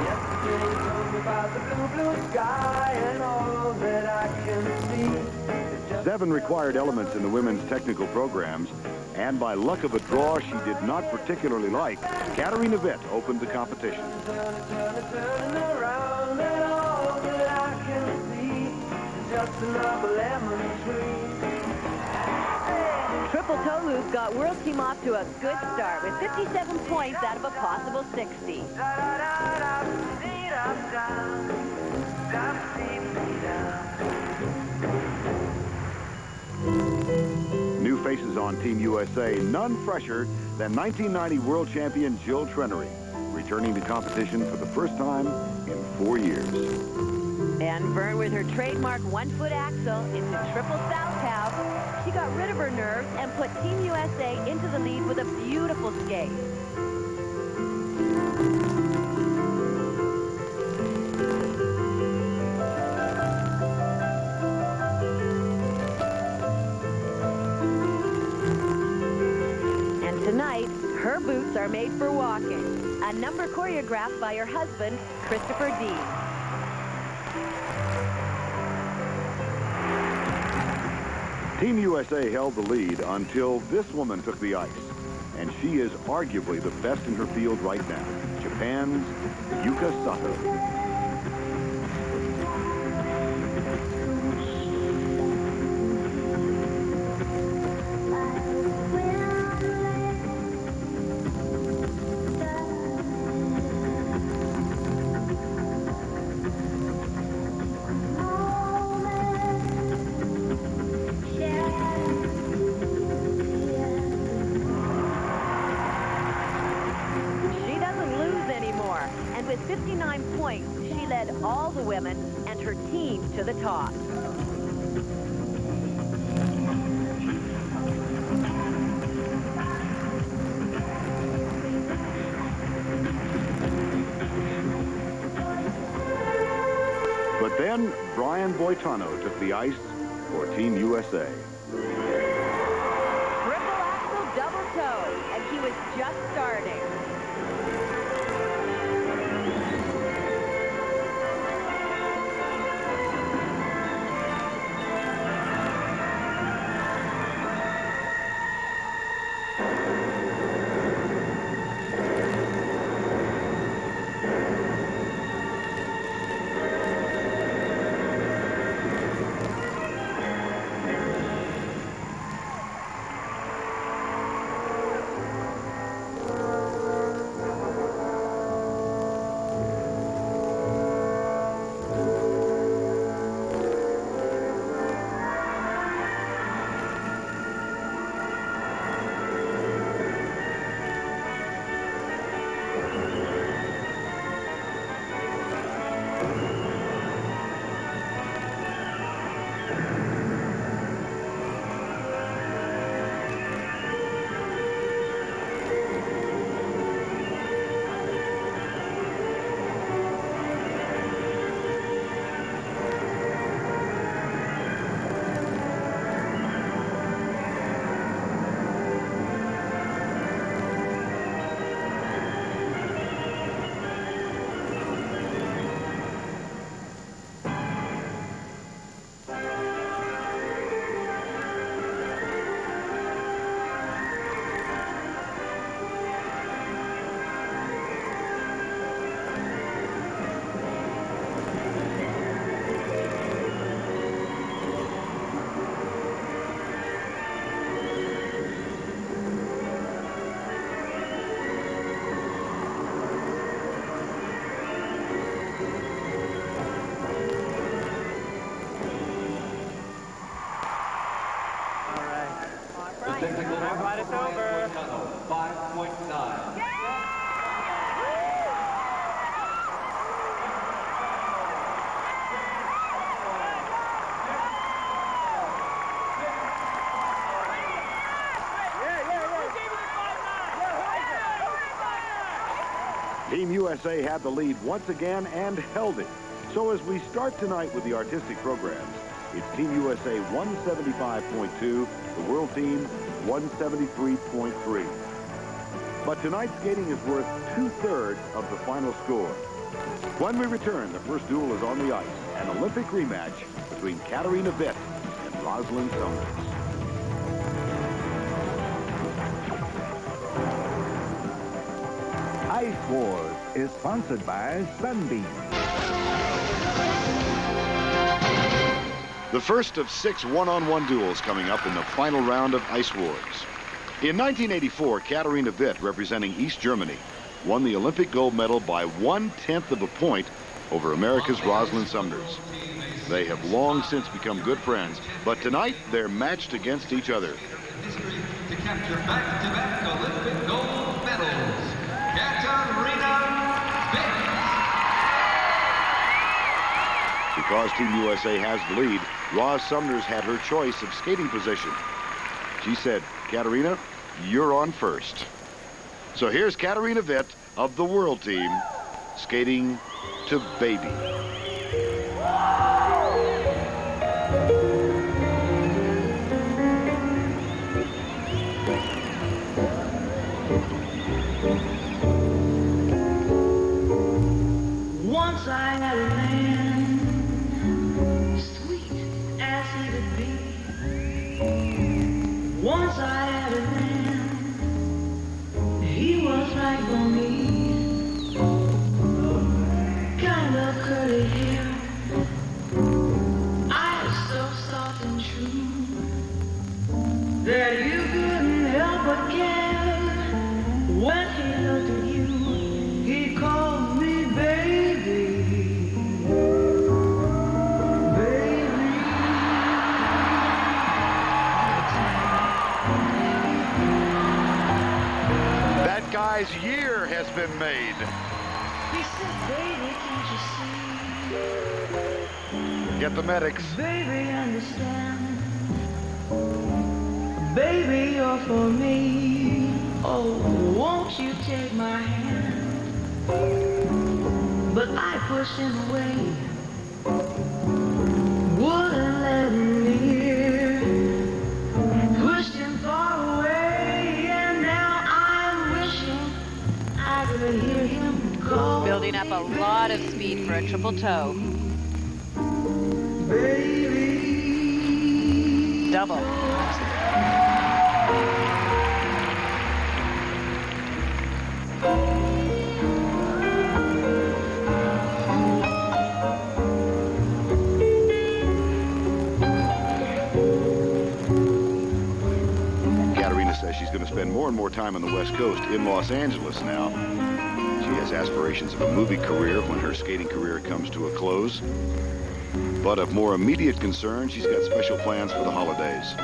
yesterday told me about the blue sky and all that I can see. 7 required elements in the women's technical programs, and by luck of a draw she did not particularly like, Katarina Witt opened the competition. Turning around and all that I can see is just another lemon tree. Triple toe loop got World Team off to a good start with 57 points out of a possible 60. New faces on Team USA, none fresher than 1990 world champion Jill Trenery, returning to competition for the first time in 4 years. And Vern, with her trademark one-foot axel into triple southpaw, she got rid of her nerves and put Team USA into the lead with a beautiful skate. And tonight, her boots are made for walking, a number choreographed by her husband, Christopher Dean. Team USA held the lead until this woman took the ice, and she is arguably the best in her field right now, Japan's Yuka Sato. With 59 points, she led all the women and her team to the top. But then Brian Boitano took the ice for Team USA. Triple axel double toe, and he was just starting. glad it's over. 5.9. Team USA had the lead once again and held it. So as we start tonight with the artistic programs, it's Team USA 175.2, the world team 173.3. But tonight's skating is worth 2/3 of the final score. When we return, the first duel is on the ice, an Olympic rematch between Katarina Witt and Rosalind Summers. Ice Wars is sponsored by Sunbeam. The first of 6 one-on-one duels coming up in the final round of Ice Wars. In 1984, Katarina Witt, representing East Germany, won the Olympic gold medal by 1/10 of a point over America's Rosalind Summers. They have long since become good friends, but tonight they're matched against each other. To capture back-to-back Olympic gold medals, Katarina Witt. Because Team USA has the lead, Roz Summers had her choice of skating position. She said, Katarina, you're on first. So here's Katarina Witt of the world team skating to Baby. Once I had a man, sweet as he could be. Once I had a man, he was right for me. Kind of curly hair, eyes so soft and true that you couldn't help but care. When he looked at you, he called me baby. That guy's year has been made. He said, baby, can't you see? Get the medics. Baby, understand. Baby, you're for me. Oh, won't you take my hand? But I pushed him away, wouldn't let him near. Pushed him far away, and now I'm wishing I could hear him call. Building up a lot of speed for a triple toe. Baby. Double. Katarina says she's going to spend more and more time on the West Coast in Los Angeles now. She has aspirations of a movie career when her skating career comes to a close. But of more immediate concern, she's got special plans for the holidays.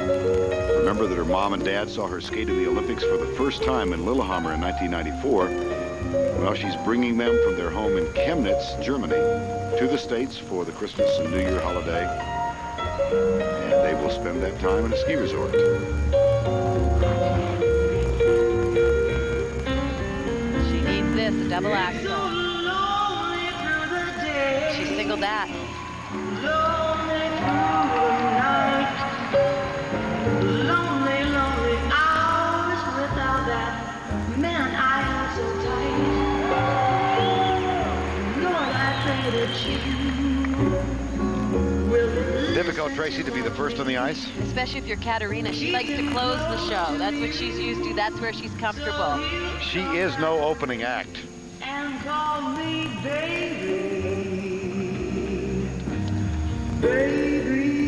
Remember that her mom and dad saw her skate in the Olympics for the first time in Lillehammer in 1994. Well, she's bringing them from their home in Chemnitz, Germany, to the States for the Christmas and New Year holiday. And they will spend that time in a ski resort. She needs this, a double axel. She singled that. Lonely through the night, lonely, lonely hours without that man I held so tight. Lord, I pray that you will. Difficult, Tracy, to be the first on the ice. Especially if you're Katarina. She likes to close the show. That's what she's used to. That's where she's comfortable. She is no opening act. And call me baby. Baby,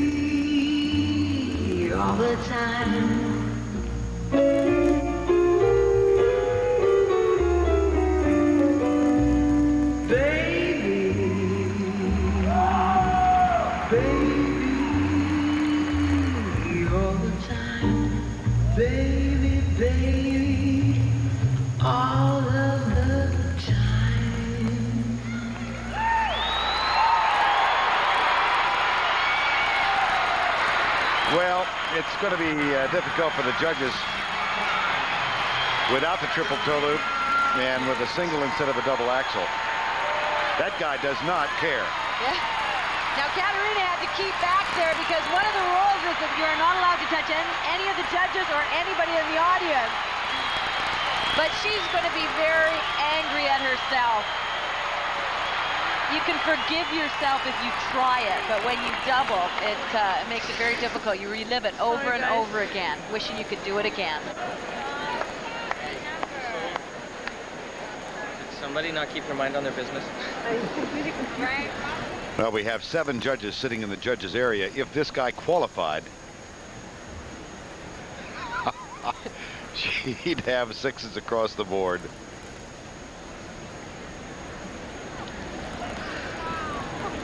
all the time. Baby, baby, all the time. Baby. baby, all of the time. Well, it's going to be difficult for the judges without the triple toe loop and with a single instead of a double axel. That guy does not care. Yeah. Now, Katarina had to keep back there because one of the rules is that you're not allowed to touch any of the judges or anybody in the audience. But she's going to be very angry at herself. You can forgive yourself if you try it, but when you double, it makes it very difficult. You relive it over and over again, wishing you could do it again. Did somebody not keep their mind on their business? Well, we have 7 judges sitting in the judges area. If this guy qualified, he'd have 6s across the board.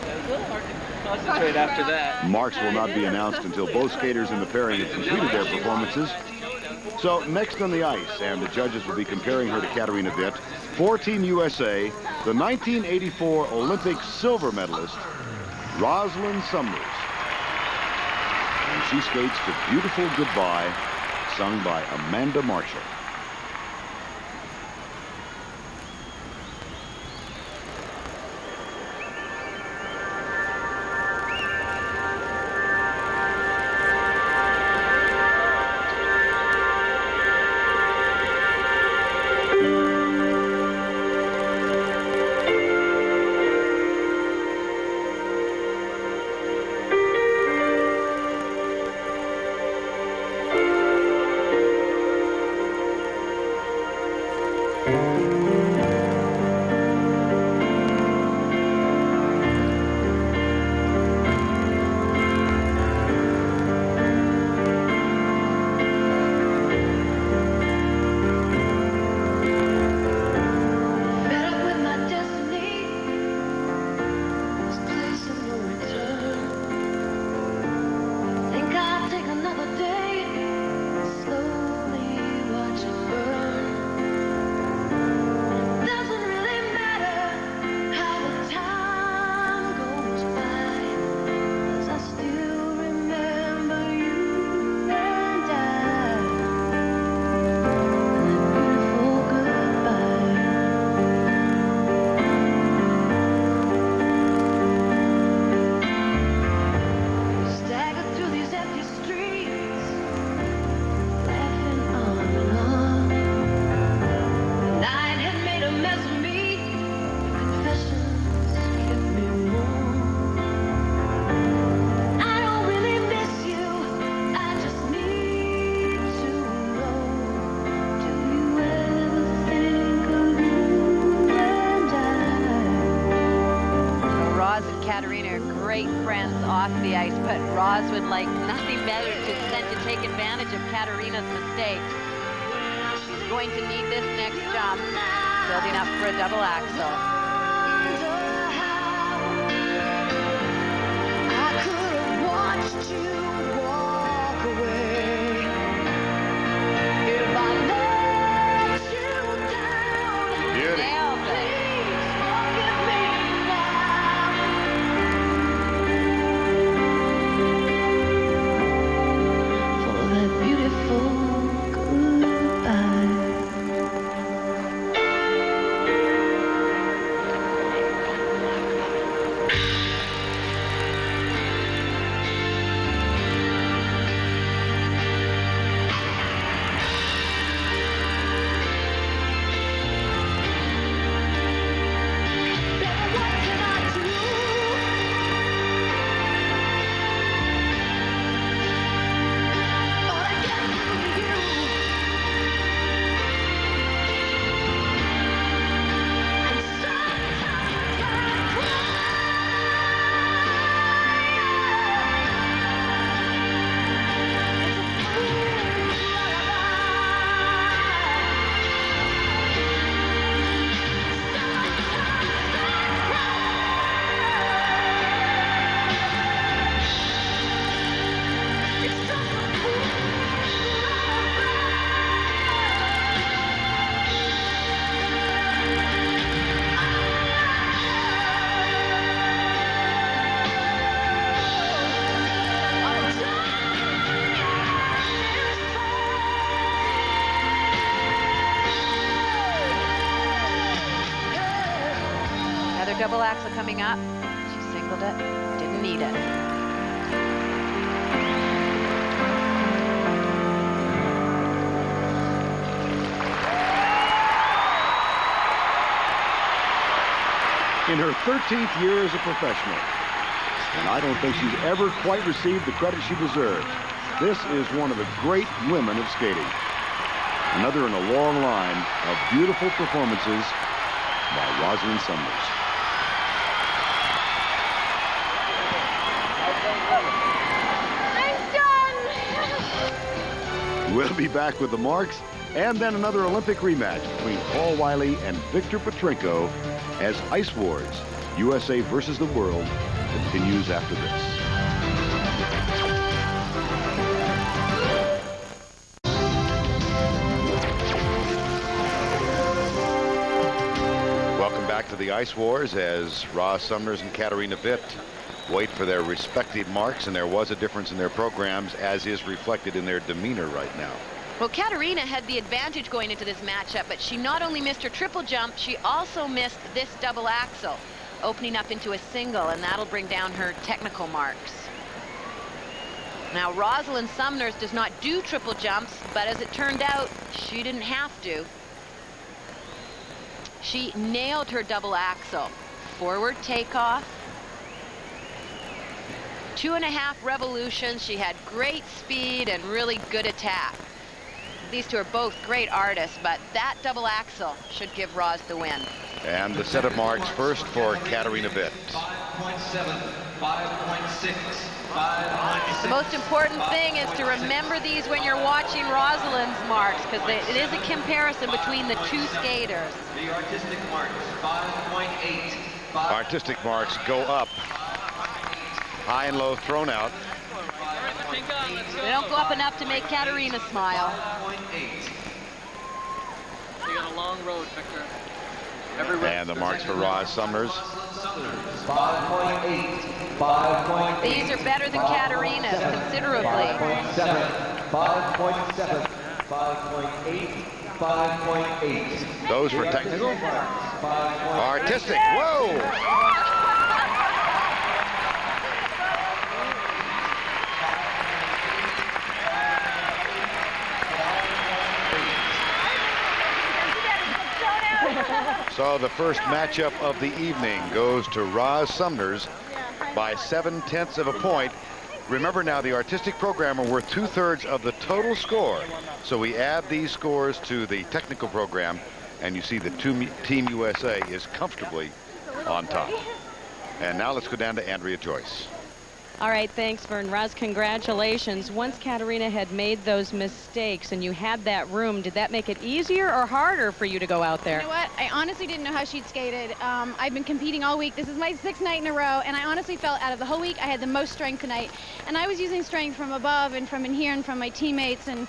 It was a little hard to concentrate after that. Marks will not be announced until both skaters in the pairing have completed their performances. So next on the ice, and the judges will be comparing her to Katarina Witt, for Team USA, the 1984 Olympic silver medalist, Rosalind Summers. And she skates to Beautiful Goodbye, sung by Amanda Marshall. Great friends off the ice, but Roz would like nothing better than to take advantage of Katarina's mistakes. She's going to need this next jump, building up for a double axel. double axel coming up. She singled it, didn't need it. In her 13th year as a professional, and I don't think she's ever quite received the credit she deserves. This is one of the great women of skating. Another in a long line of beautiful performances by Rosalind Summers. I'm done! We'll be back with the marks and then another Olympic rematch between Paul Wiley and Victor Petrenko as Ice Wars, USA versus the World, continues after this. Welcome back to the Ice Wars as Roz Summers and Katarina Witt wait for their respective marks, and there was a difference in their programs, as is reflected in their demeanor right now. Well, Katarina had the advantage going into this matchup, but she not only missed her triple jump, she also missed this double axel, opening up into a single, and that'll bring down her technical marks. Now, Rosalind Summers does not do triple jumps, but as it turned out, she didn't have to. She nailed her double axel. Forward takeoff. 2.5 revolutions. She had great speed and really good attack. These two are both great artists, but that double axel should give Roz the win. And the set of marks first for Katarina Witt. 5.7, 5.6, 5.6. The most important thing is to remember these when you're watching Rosalind's marks, because it is a comparison between the two skaters. The artistic marks, 5.8. Artistic marks go up. High and low thrown out. They don't go up enough to make Katarina smile. You got a long road, Victor. And the marks for Roz Summers. 5.8, 5.8. These are better than Katarina's considerably. 5.7, 5.7, 5.8, 5.8. Those for technical. Artistic. Whoa! So the first matchup of the evening goes to Roz Summers by 7/10 of a point. Remember now, the artistic program are worth 2/3 of the total score. So we add these scores to the technical program, and you see that Team USA is comfortably on top. And now let's go down to Andrea Joyce. All right, thanks, Vern. Roz, congratulations. Once Katarina had made those mistakes and you had that room, did that make it easier or harder for you to go out there? You know what? I honestly didn't know how she'd skated. I've been competing all week. This is my 6th night in a row, and I honestly felt out of the whole week I had the most strength tonight. And I was using strength from above and from in here and from my teammates. And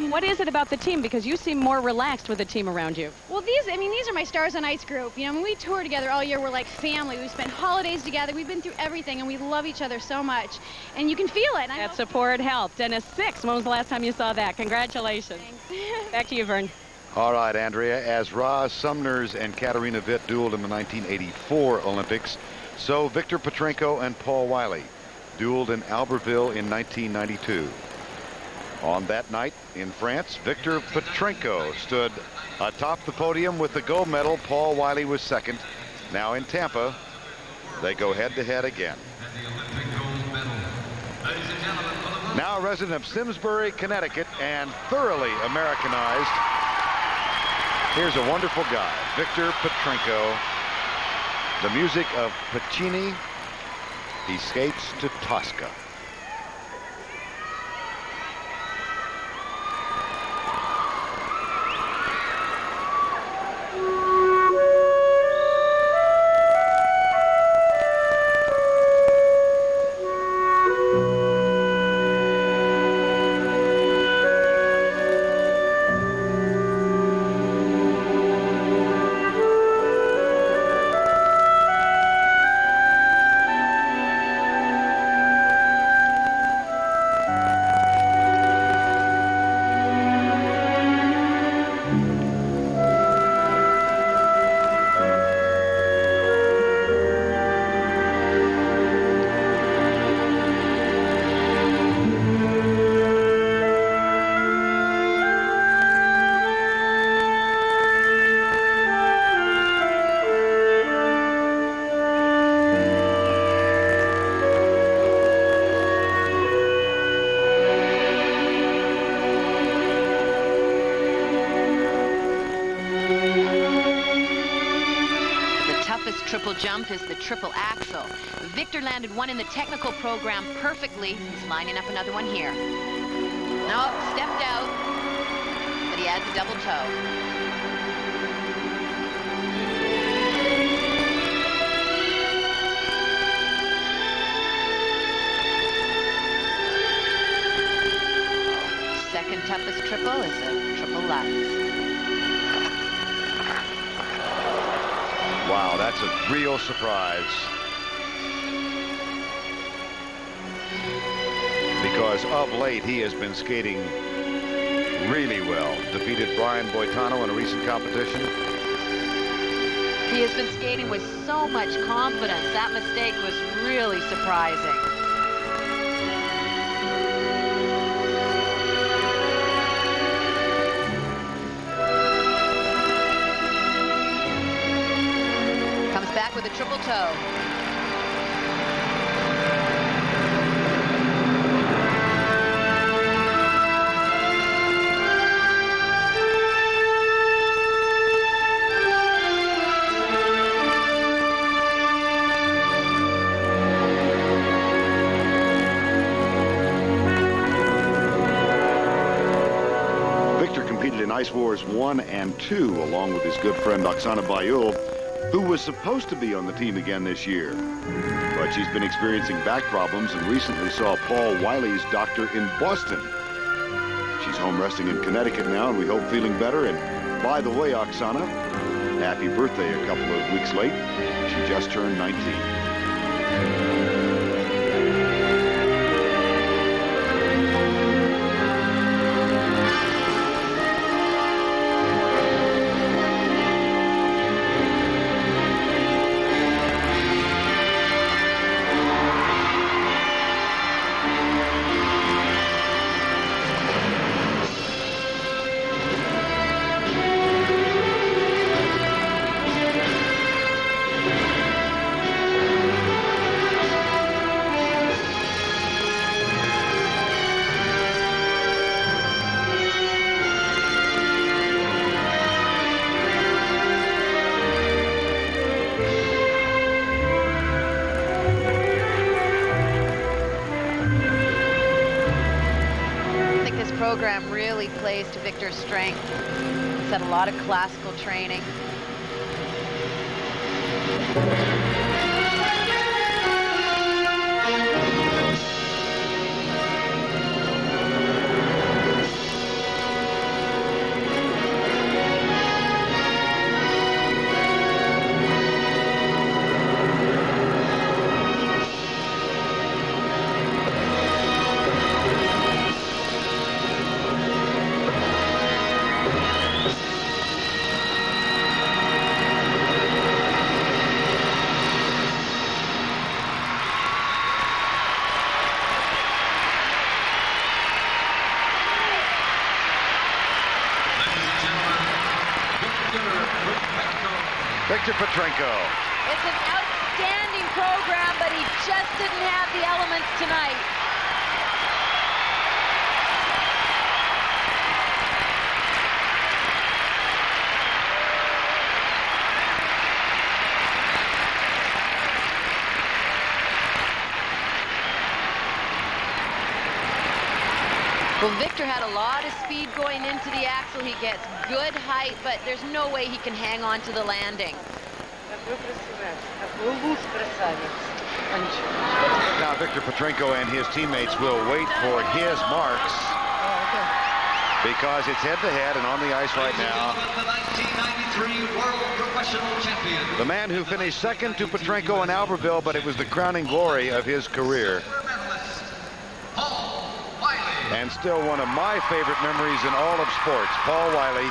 what is it about the team? Because you seem more relaxed with a team around you. Well, these are my Stars on Ice group. You know, when we tour together all year, we're like family. We spend holidays together. We've been through everything, and we love each other so much. And you can feel it. That support helped. And a 6. When was the last time you saw that? Congratulations. Thanks. Back to you, Vern. All right, Andrea, as Roz Summers and Katarina Witt dueled in the 1984 Olympics, so Victor Petrenko and Paul Wiley dueled in Albertville in 1992. On that night in France, Victor Petrenko stood atop the podium with the gold medal. Paul Wiley was second. Now in Tampa, they go head-to-head again. Now a resident of Simsbury, Connecticut, and thoroughly Americanized, here's a wonderful guy, Victor Petrenko. The music of Puccini. He skates to Tosca. triple jump is the triple axel. Victor landed one in the technical program perfectly. He's lining up another one here. No, stepped out, but he adds a double toe. Second toughest triple is a triple Lutz. Wow, that's a real surprise. Because of late, he has been skating really well. Defeated Brian Boitano in a recent competition. He has been skating with so much confidence. That mistake was really surprising. Back with a triple toe. Victor competed in Ice Wars 1 and 2 along with his good friend Oksana Bayul, who was supposed to be on the team again this year. But she's been experiencing back problems and recently saw Paul Wiley's doctor in Boston. She's home resting in Connecticut now, and we hope feeling better. And by the way, Oksana, happy birthday a couple of weeks late. She just turned 19. Program really plays to Victor's strength. He's had a lot of classical training. Victor Petrenko. It's an outstanding program, but he just didn't have the elements tonight. Well, Victor had a lot of speed going into the axle. He gets good height, but there's no way he can hang on to the landing. Now Victor Petrenko and his teammates will wait for his marks because it's head-to-head and on the ice right now. The 1993 World Professional Champion. The man who finished second to Petrenko in Albertville, but it was the crowning glory of his career. And still one of my favorite memories in all of sports, Paul Wiley,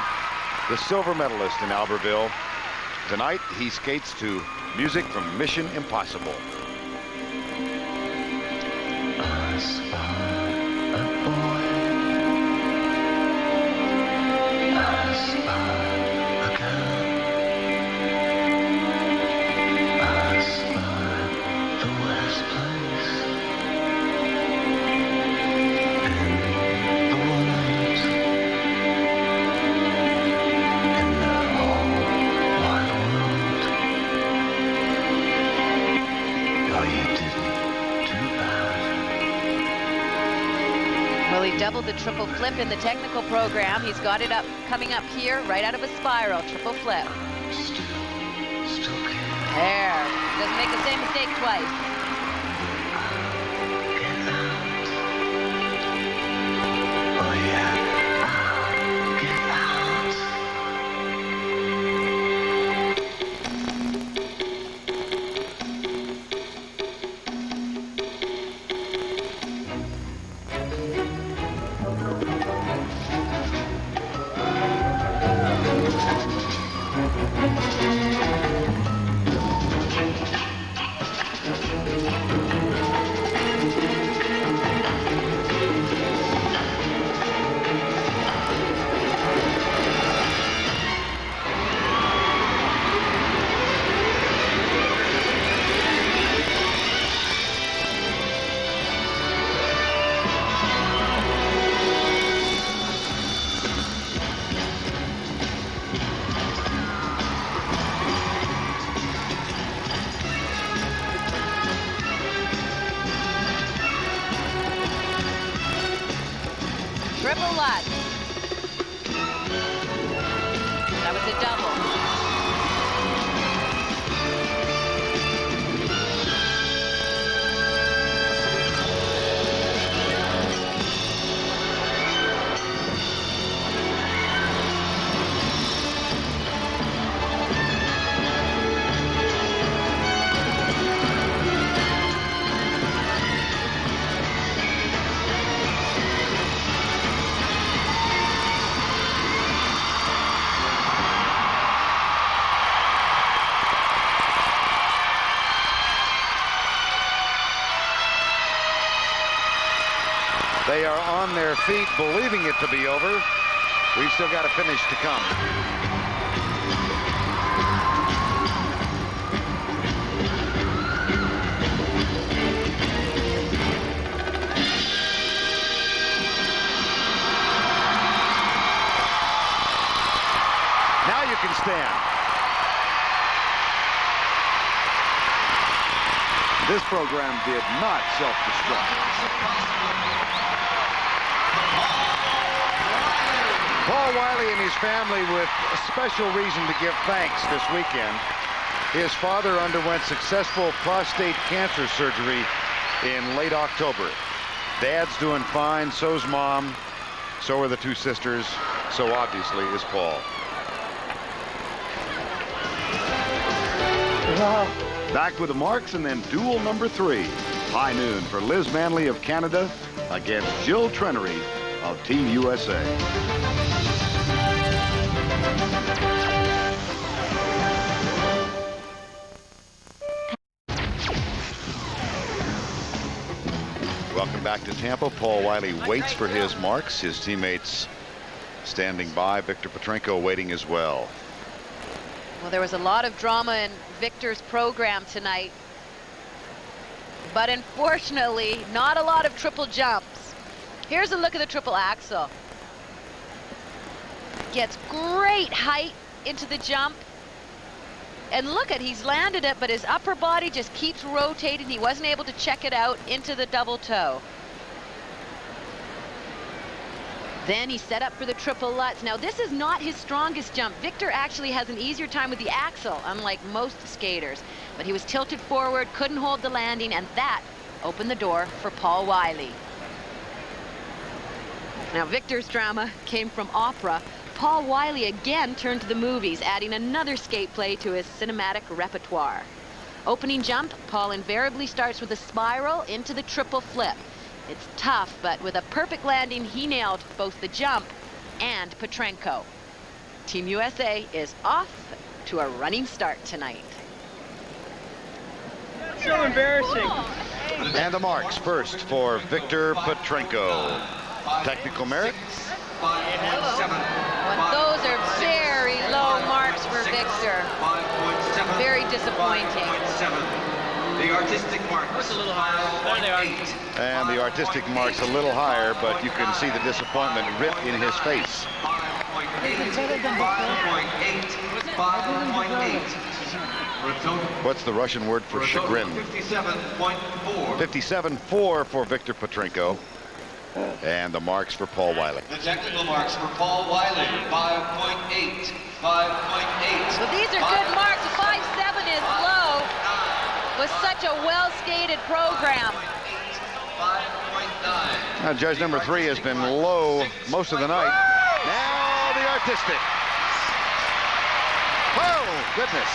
the silver medalist in Albertville. Tonight, he skates to music from Mission Impossible. Well, he doubled the triple flip in the technical program. He's got it up, coming up here, right out of a spiral, triple flip. There, doesn't make the same mistake twice. Triple Lutz. That was a double. They are on their feet, believing it to be over. We've still got a finish to come. Now you can stand. This program did not self-destruct. Paul Wiley and his family with a special reason to give thanks this weekend. His father underwent successful prostate cancer surgery in late October. Dad's doing fine, so's Mom, so are the two sisters, so obviously is Paul. Back with the marks and then duel number 3. High noon for Liz Manley of Canada against Jill Trenery of Team USA. Welcome back to Tampa. Paul Wiley waits for his marks. His teammates standing by. Victor Petrenko waiting as well. Well, there was a lot of drama in Victor's program tonight, but unfortunately, not a lot of triple jumps. Here's a look at the triple axel. Gets great height into the jump. And look at, he's landed it, but his upper body just keeps rotating. He wasn't able to check it out into the double toe. Then he set up for the triple Lutz. Now, this is not his strongest jump. Victor actually has an easier time with the axel, unlike most skaters. But he was tilted forward, couldn't hold the landing, and that opened the door for Paul Wiley. Now, Victor's drama came from opera. Paul Wiley again turned to the movies, adding another skate play to his cinematic repertoire. Opening jump, Paul invariably starts with a spiral into the triple flip. It's tough, but with a perfect landing, he nailed both the jump and Petrenko. Team USA is off to a running start tonight. So embarrassing. And the marks first for Victor Petrenko. Technical merit. Well, those are very low marks for Victor. Very disappointing. The artistic mark was a little higher. There they are. And the artistic mark's a little higher, but you can see the disappointment writ in his face. 5.8. What's the Russian word for chagrin? 57.4. 57.4 for Victor Petrenko. And the marks for Paul Wiley. The technical marks for Paul Wiley, 5.8, 5.8. So these are good marks. 5.7 is low. Was such a well-skated program. 5.9. Now, judge number 3 has been low most of the night. Now the artistic. Oh, goodness.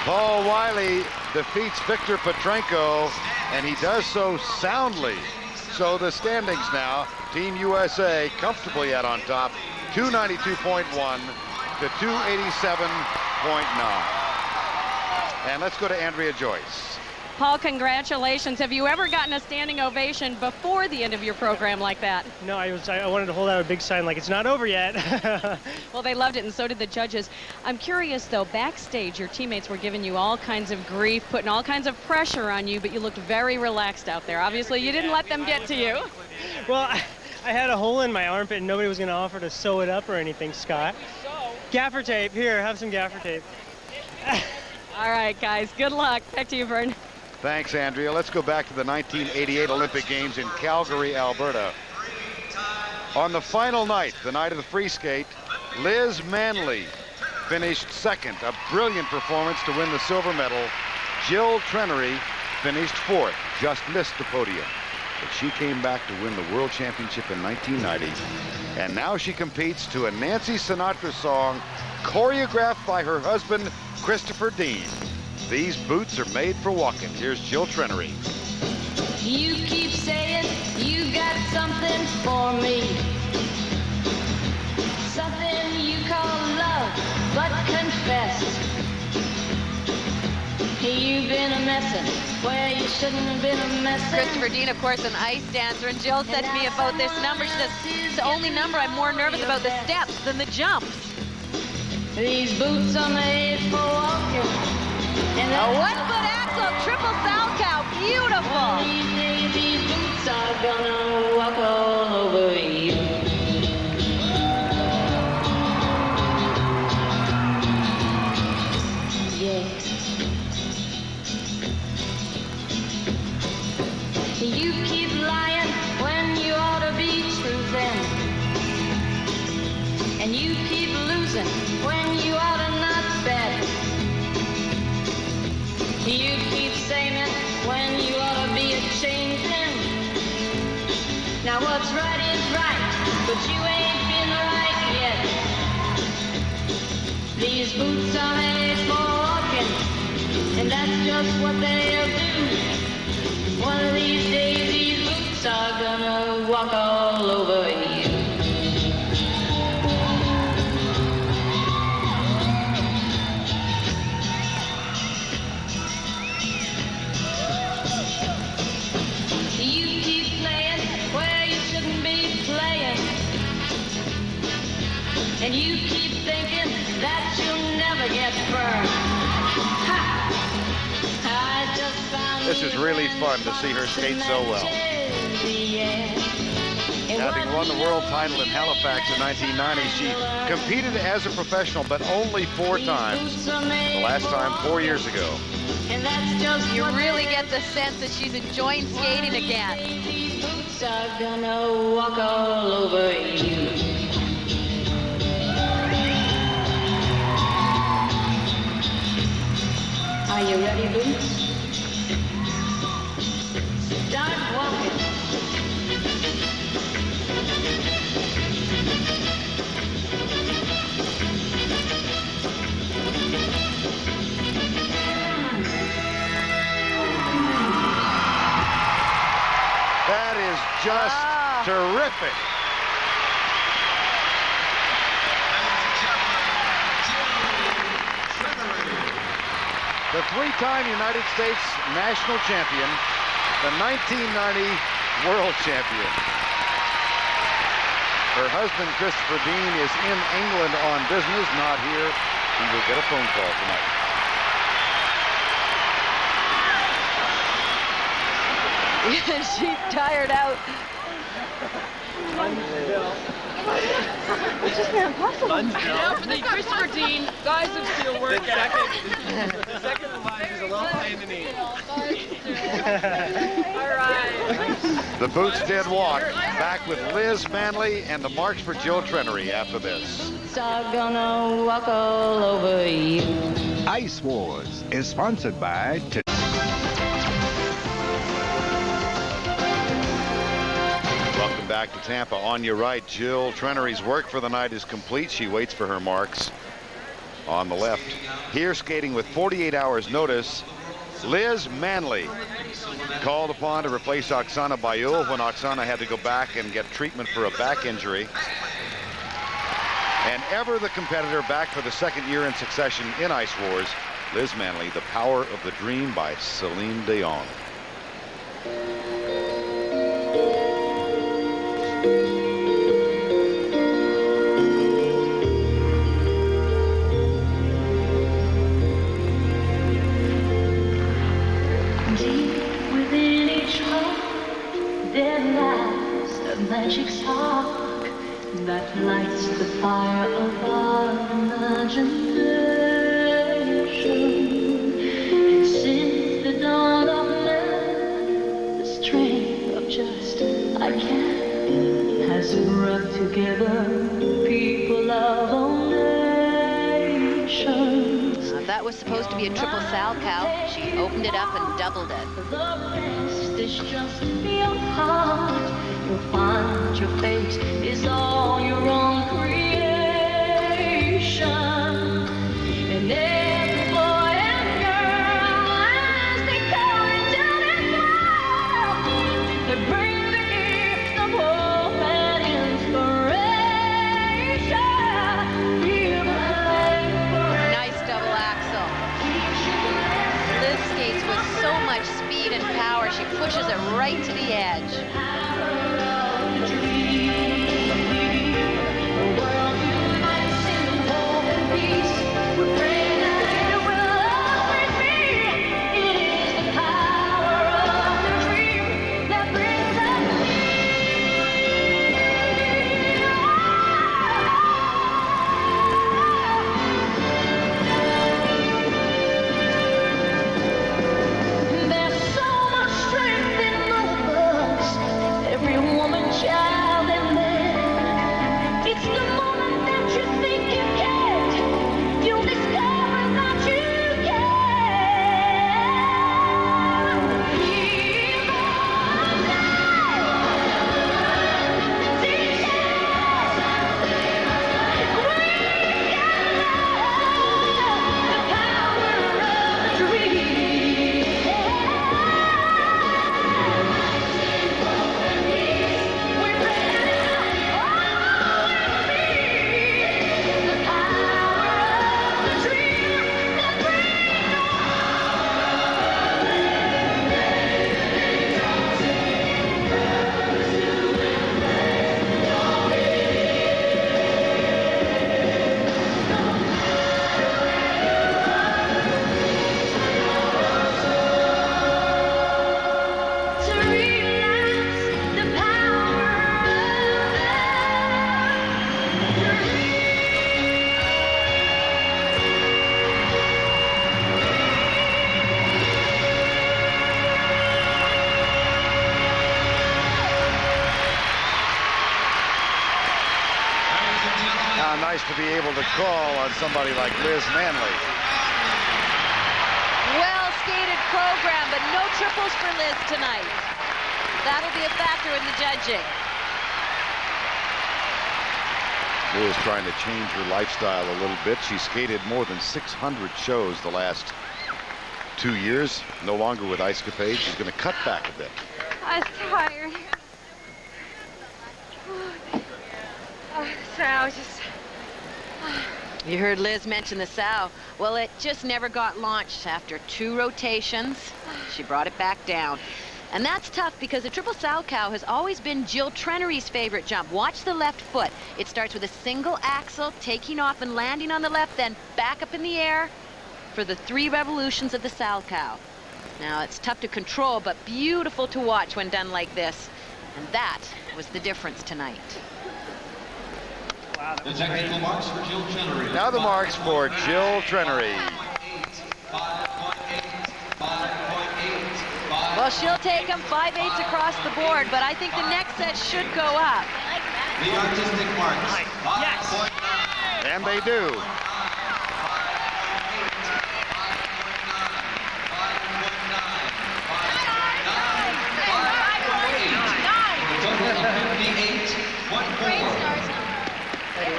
Paul Wiley defeats Victor Petrenko, and he does so soundly. So the standings now, Team USA comfortably out on top, 292.1 to 287.9. And let's go to Andrea Joyce. Paul, congratulations. Have you ever gotten a standing ovation before the end of your program like that? No, I wanted to hold out a big sign like it's not over yet. Well, they loved it, and so did the judges. I'm curious, though, backstage, your teammates were giving you all kinds of grief, putting all kinds of pressure on you, but you looked very relaxed out there. Obviously, you didn't let them get to you. Well, I had a hole in my armpit, and nobody was going to offer to sew it up or anything, Scott. Gaffer tape. Here, have some gaffer tape. All right, guys. Good luck. Back to you, Vern. Thanks, Andrea. Let's go back to the 1988 Olympic Games in Calgary, Alberta. On the final night, the night of the free skate, Liz Manley finished second. A brilliant performance to win the silver medal. Jill Trenery finished fourth, just missed the podium. But she came back to win the World Championship in 1990. And now she competes to a Nancy Sinatra song choreographed by her husband, Christopher Dean. These boots are made for walking. Here's Jill Trenery. You keep saying you got something for me. Something you call love, but confess. You've been a messin' where you shouldn't have been a messin'. Christopher Dean, of course, an ice dancer, and Jill said to me about this number, she says, it's the only number I'm more nervous about the steps than the jumps. These boots are made for walking. And a one-foot axel, triple sound cow, beautiful. These days, these boots are gonna walk all over you. Yeah. You keep lying when you ought to be truthing. And you keep losing when you ought to not bet. You keep saying when you ought to be a-changing. Now what's right is right, but you ain't been right yet. These boots are made for walking, and that's just what they'll do. One of these days these boots are gonna walk all over you. And you keep thinking that you'll never get burned. Ha! I just found This is really fun to see her skate so well. Having won the world title in Halifax in 1990, she competed as a professional, but only 4 times. The last time 4 years ago. And that's just you really get the sense that she's enjoying skating again. These boots are gonna walk all over you. Are you ready, Boots? Start walking. That is just terrific. The 3-time United States national champion, the 1990 world champion. Her husband, Christopher Dean, is in England on business, not here. He will get a phone call tonight. She's tired out. It's just not possible. Now for the Christopher Dean Guys of Steel workout. The second lunge is a little pain in the knee. All right. The Boots did walk. Back with Liz Manley and the march for Jill Trenery after this. Are gonna walk all over you. Ice Wars is sponsored by... Welcome back to Tampa. On your right, Jill Trenery's work for the night is complete. She waits for her marks on the left. Here, skating with 48 hours notice, Liz Manley, called upon to replace Oksana Bayul when Oksana had to go back and get treatment for a back injury. And ever the competitor, back for the second year in succession in Ice Wars, Liz Manley, The Power of the Dream by Celine Dion. Deep within each heart, there lies a magic spark that lights the fire of our imagination. And since the dawn of man, the strength of just I can has brought together people of all nations. That was supposed to be a triple Salchow. She opened it up and doubled it. The rest is just your heart. You'll find your fate is all your own creation. And every boy and girl, as they come into this world, they bring the gift of hope and inspiration. Feel the flame forever. Nice double axel. Liz skates with so much speed and power. She pushes it right to the edge. Nice to be able to call on somebody like Liz Manley. Well skated program, but no triples for Liz tonight. That'll be a factor in the judging. Liz trying to change her lifestyle a little bit. She skated more than 600 shows the last 2 years. No longer with Ice Capade. She's going to cut back a bit. I was tired. So I was just... You heard Liz mention the sow. Well, it just never got launched after 2 rotations. She brought it back down. And that's tough because the triple Salchow has always been Jill Trenery's favorite jump. Watch the left foot. It starts with a single axel, taking off and landing on the left, then back up in the air for the 3 revolutions of the Salchow. Now, it's tough to control, but beautiful to watch when done like this. And that was the difference tonight. The technical marks for Jill Trenery. Now the marks for Jill Trenery. Well, she'll take them 5/8 across the board, but I think the next set should go up. The artistic marks. 5.9. And they do.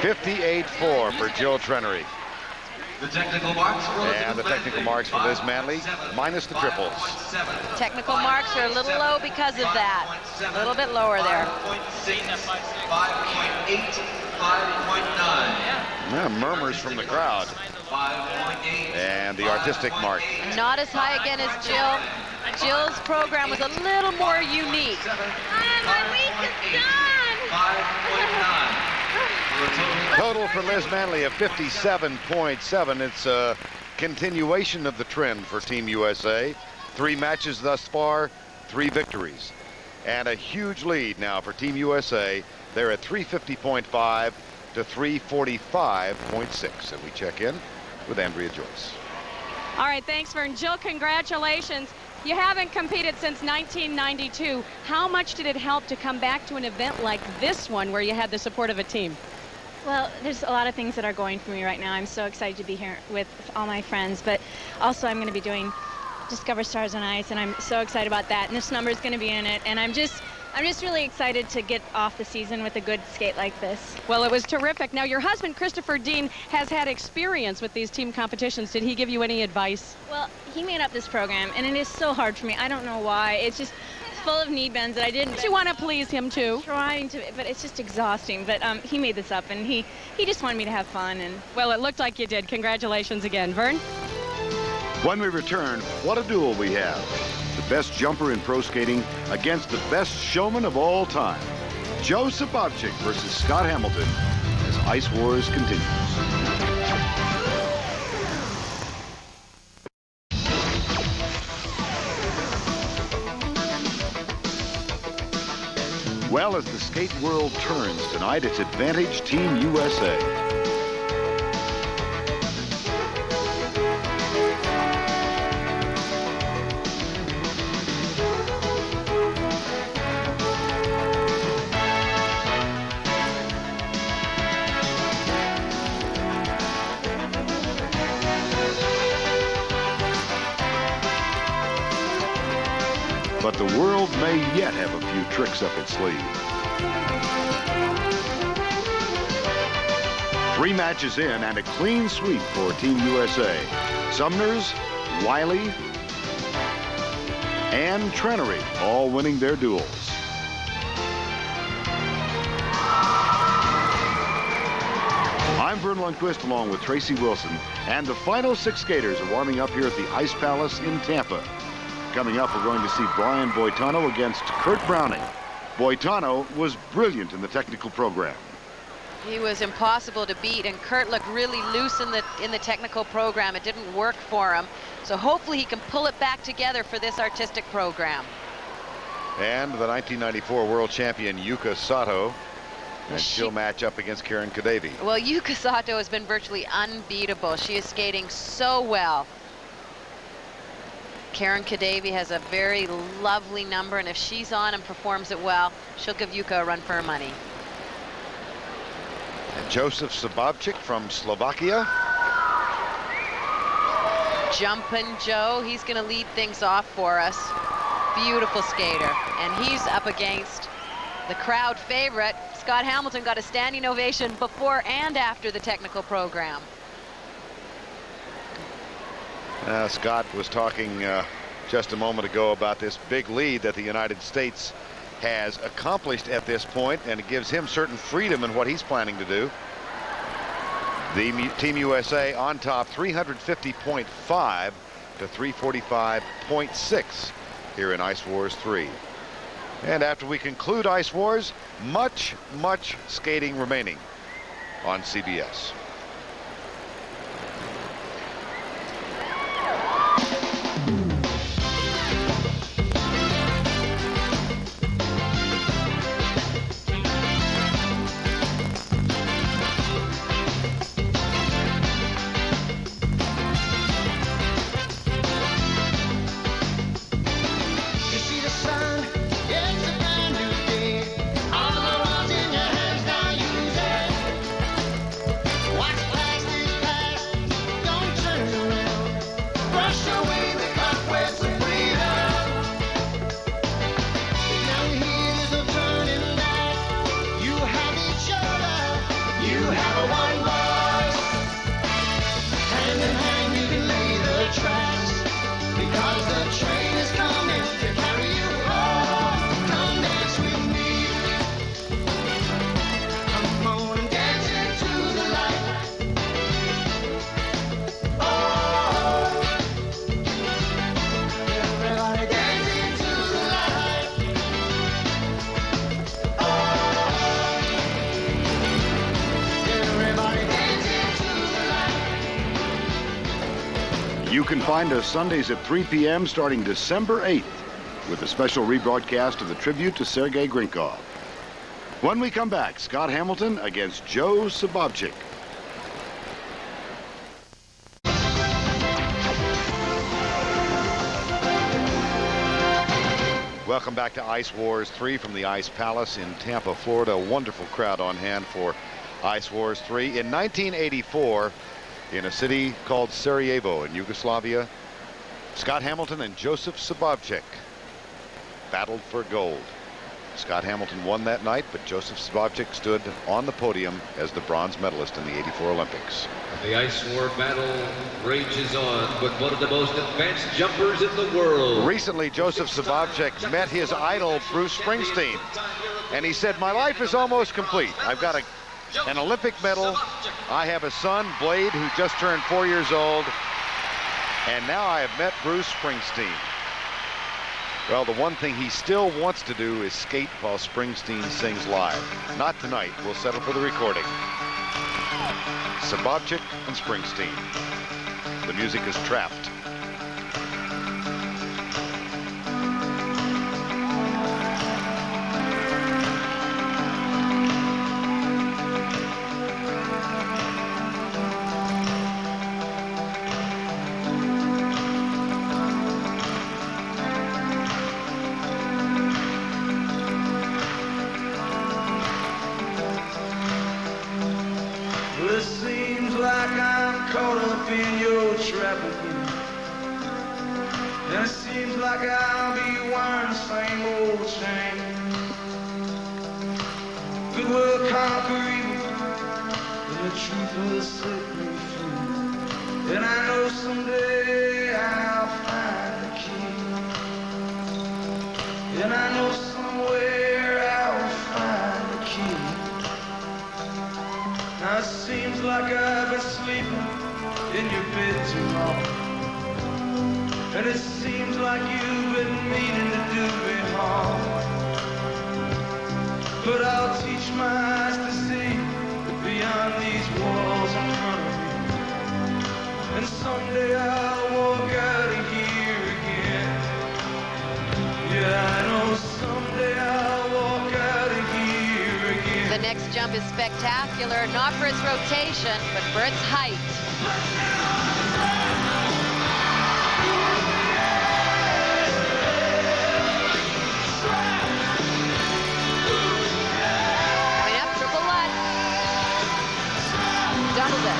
$58.4. 58.4 for Jill Trenery. The technical marks for And the technical marks for Liz Manley, minus the triples. Technical marks are a little low because of that. A little bit lower there. 5.6, 5.8, 5.9. Yeah, murmurs from the crowd. 5.8. And the artistic mark. Not as high again as Jill. Jill's program was a little more unique. My week is done. 5.9. Total for Liz Manley of 57.7. It's a continuation of the trend for Team USA. 3 matches thus far, 3 victories. And a huge lead now for Team USA. They're at 350.5 to 345.6. And we check in with Andrea Joyce. All right, thanks, Vern. Jill, congratulations. You haven't competed since 1992. How much did it help to come back to an event like this one where you had the support of a team? Well, there's a lot of things that are going for me right now. I'm so excited to be here with all my friends, but also I'm going to be doing Discover Stars on Ice, and I'm so excited about that. And this number is going to be in it, and I'm just really excited to get off the season with a good skate like this. Well, it was terrific. Now, your husband, Christopher Dean, has had experience with these team competitions. Did he give you any advice? Well, he made up this program, and it is so hard for me. I don't know why. It's just full of knee bends that I didn't. But you want to please him too? Trying to, but it's just exhausting. But he made this up, and he just wanted me to have fun. And well, it looked like you did. Congratulations again, Vern. When we return, what a duel we have. The best jumper in pro skating against the best showman of all time. Joe Sabovchik versus Scott Hamilton as Ice Wars continues. Well, as the skate world turns tonight, it's advantage Team USA. But the world may yet have a few tricks up its sleeve. 3 matches in and a clean sweep for Team USA. Sumners, Wiley, and Trenery all winning their duels. I'm Vern Lundquist along with Tracy Wilson, and the final 6 skaters are warming up here at the Ice Palace in Tampa. Coming up, we're going to see Brian Boitano against Kurt Browning. Boitano was brilliant in the technical program. He was impossible to beat, and Kurt looked really loose in the technical program. It didn't work for him. So hopefully he can pull it back together for this artistic program. And the 1994 world champion Yuka Sato. And she'll match up against Karen Kadavi. Well, Yuka Sato has been virtually unbeatable. She is skating so well. Karen Kadavi has a very lovely number, and if she's on and performs it well, she'll give Yuka a run for her money. And Joseph Sabovchik from Slovakia. Jumpin' Joe, he's going to lead things off for us. Beautiful skater. And he's up against the crowd favorite. Scott Hamilton got a standing ovation before and after the technical program. Scott was talking just a moment ago about this big lead that the United States has accomplished at this point, and it gives him certain freedom in what he's planning to do. The Team USA on top, 350.5 to 345.6 here in Ice Wars 3. And after we conclude Ice Wars, much skating remaining on CBS. You can find us Sundays at 3 p.m. starting December 8th with a special rebroadcast of the tribute to Sergei Grinkov. When we come back, Scott Hamilton against Joe Sobowczyk. Welcome back to Ice Wars 3 from the Ice Palace in Tampa, Florida. A wonderful crowd on hand for Ice Wars 3. In 1984, in a city called Sarajevo in Yugoslavia, Scott Hamilton and Joseph Sobowczyk battled for gold. Scott Hamilton won that night, but Joseph Sobowczyk stood on the podium as the bronze medalist in the '84 Olympics. The ice war battle rages on with one of the most advanced jumpers in the world. Recently, Joseph Sobowczyk met his idol, Bruce Springsteen, and he said, "My life is almost complete. I've got an Olympic medal. I have a son, Blade, who just turned 4 years old, and now I have met Bruce Springsteen." Well, the one thing he still wants to do is skate while Springsteen sings live. Not tonight. We'll settle for the recording. Sobowczyk and Springsteen. The music is Trapped. It seems like I'm caught up in your trap again. And it seems like I'll be wearing the same old chain. Good will conquer evil, and the truth will set me free. And I know someday I'll find the key. And I know somewhere I'll find the key. Now it seems like I've been sleeping in your bed too long. And it seems like you've been meaning to do me harm. But I'll teach my eyes to see that beyond these walls in front of me. And someday I'll walk out of here again. Yeah, I know someday I'll walk out of here again. The next jump is spectacular, not for its rotation, but for its height. Coming up, triple Lutz. Doubles it.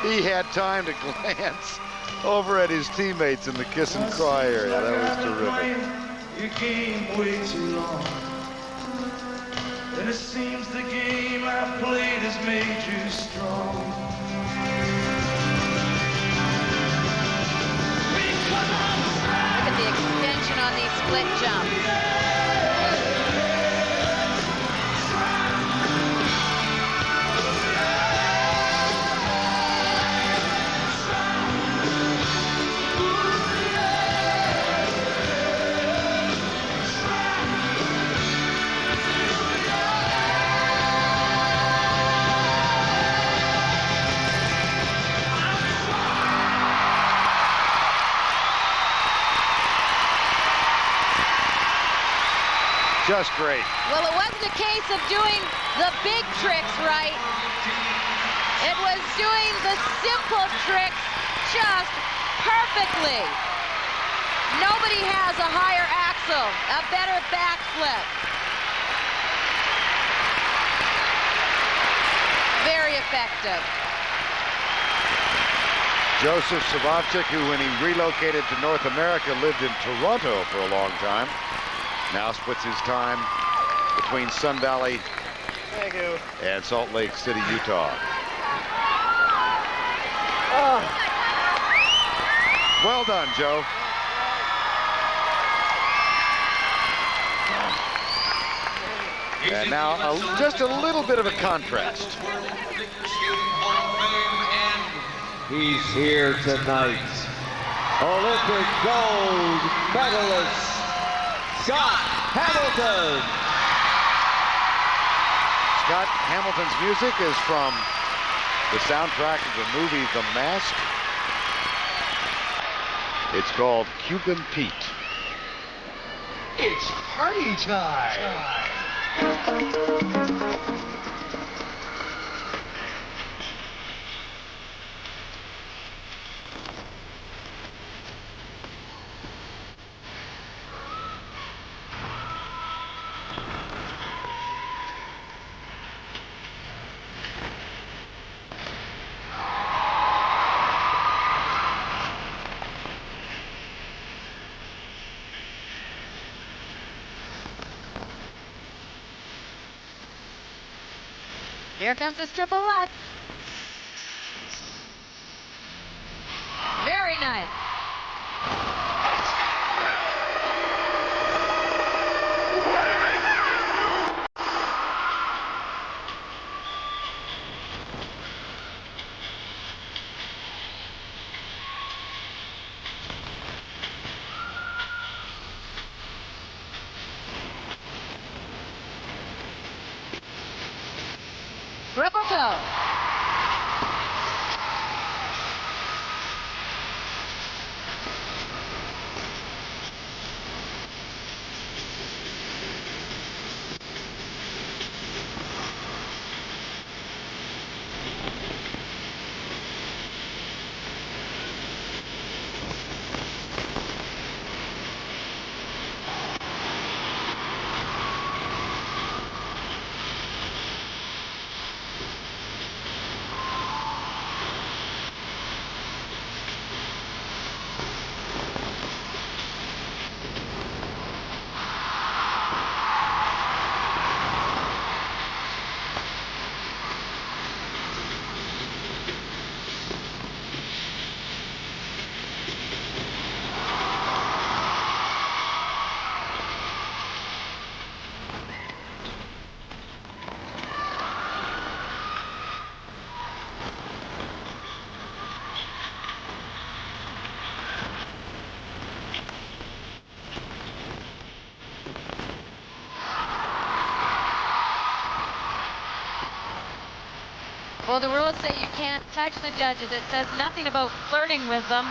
He had time to glance over at his teammates in the kiss and cry area. That was terrific. Your game way too long. And it seems the game I've played has made you strong. Look at the extension on these split jumps. Just great. Well, it wasn't a case of doing the big tricks right. It was doing the simple tricks just perfectly. Nobody has a higher axle, a better backflip. Very effective. Joseph Savovchik, who when he relocated to North America lived in Toronto for a long time, now splits his time between Sun Valley and Salt Lake City, Utah. Well done, Joe. And now just a little bit of a contrast. He's here tonight. Olympic gold medalist, Scott Hamilton. Scott Hamilton's music is from the soundtrack of the movie The Mask. It's called Cuban Pete. It's party time. Here comes this triple lutz. Very nice. Triple toe. Well, the rules say you can't touch the judges. It says nothing about flirting with them.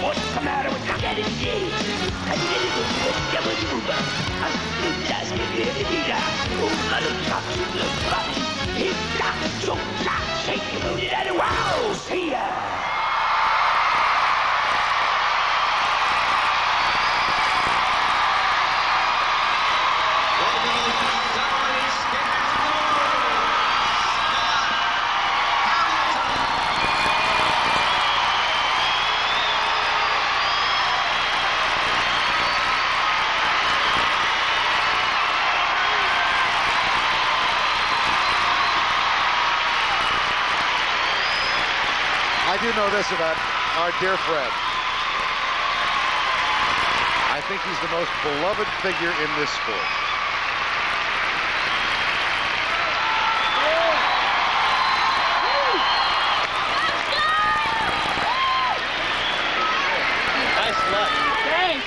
What's the matter with you? Get it, I did it with the I stood as me here to be there. Oh, I look up to the front. Hit that, choke that, shake your booty, let it wow. See ya. I do know this about our dear Fred. I think he's the most beloved figure in this sport. Nice luck. Thanks.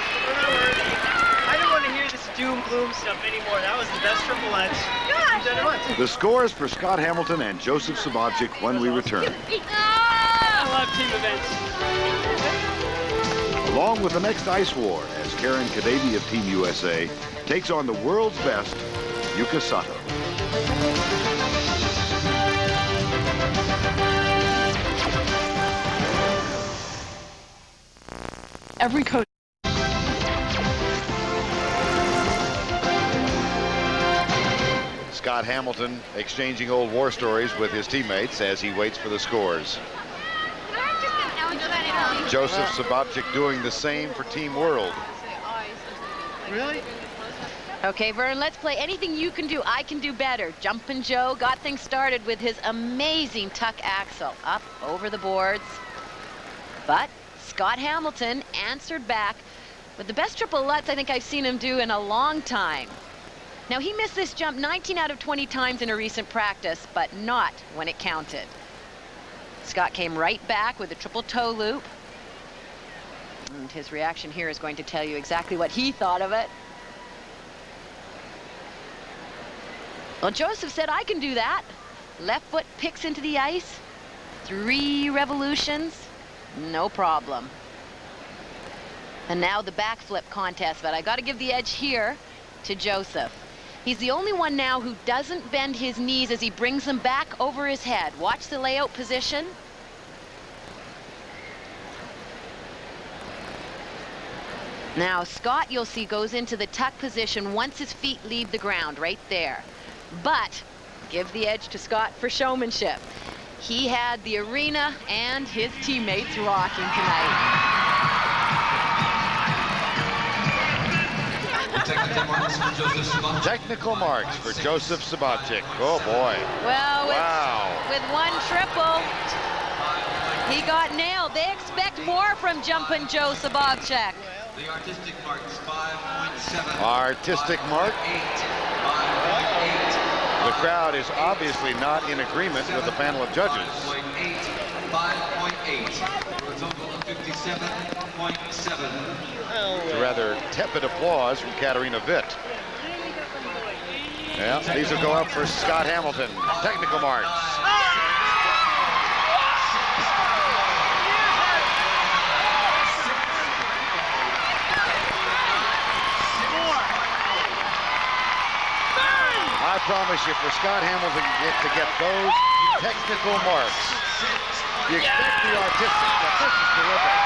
I don't want to hear this doom gloom stuff anymore. That was the best triple lutz you've done in months. The scores for Scott Hamilton and Joseph Savovchik when we return. love team events. Along with the next Ice War, as Karen Kadaby of Team USA takes on the world's best, Yuka Sato. Every coach. Scott Hamilton exchanging old war stories with his teammates as he waits for the scores. Joseph Sobotczyk doing the same for Team World. Really? Okay, Vern, let's play anything you can do, I can do better. Jumpin' Joe got things started with his amazing tuck axel up over the boards. But Scott Hamilton answered back with the best triple Lutz I think I've seen him do in a long time. Now, he missed this jump 19 out of 20 times in a recent practice, but not when it counted. Scott came right back with a triple toe loop. And his reaction here is going to tell you exactly what he thought of it. Well, Joseph said, I can do that. Left foot picks into the ice. 3 revolutions, no problem. And now the backflip contest, but I got to give the edge here to Joseph. He's the only one now who doesn't bend his knees as he brings them back over his head. Watch the layout position. Now, Scott, you'll see, goes into the tuck position once his feet leave the ground, right there. But give the edge to Scott for showmanship. He had the arena and his teammates rocking tonight. Technical marks for Joseph Sobotczyk. Oh, boy. Well, wow. With one triple, he got nailed. They expect more from Jumpin' Joe Sobotczyk. The artistic mark is 5.7. Artistic mark. 5.8. The crowd is obviously not in agreement with the panel of judges. 5.8. For a total of 57.7. It's a rather tepid applause from Katarina Witt. Yeah, these will go up for Scott Hamilton. Technical marks. I promise you, for Scott Hamilton to get those technical marks, you expect the artistic, but this is terrific.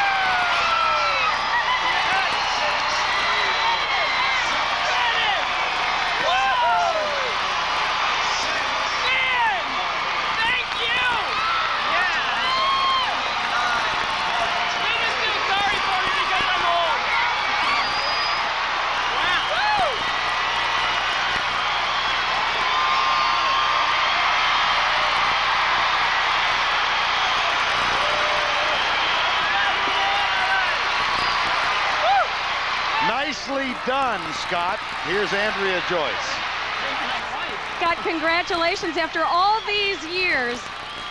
Nicely done, Scott. Here's Andrea Joyce. Scott, congratulations. After all these years,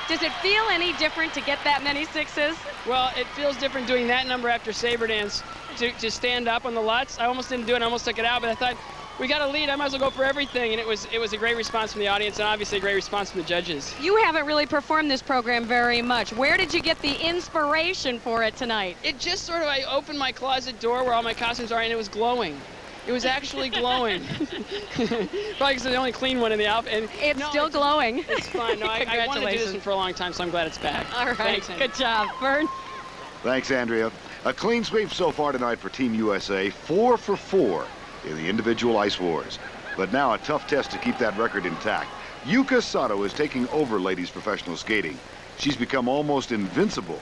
does it feel any different to get that many sixes? Well, it feels different doing that number after Sabre Dance to stand up on the Lutz. I almost didn't do it. I almost took it out, but I thought, we got a lead. I might as well go for everything. And it was a great response from the audience and obviously a great response from the judges. You haven't really performed this program very much. Where did you get the inspiration for it tonight? It just sort of, I opened my closet door where all my costumes are and it was glowing. It was actually glowing. Probably because the only clean one in the outfit. And it's still glowing. It's fine. No, I wanted to do this one for a long time, so I'm glad it's back. All right. Thanks, good job, Vern. Thanks, Andrea. A clean sweep so far tonight for Team USA, 4 for 4 in the individual ice wars. But now a tough test to keep that record intact. Yuka Sato is taking over ladies professional skating. She's become almost invincible.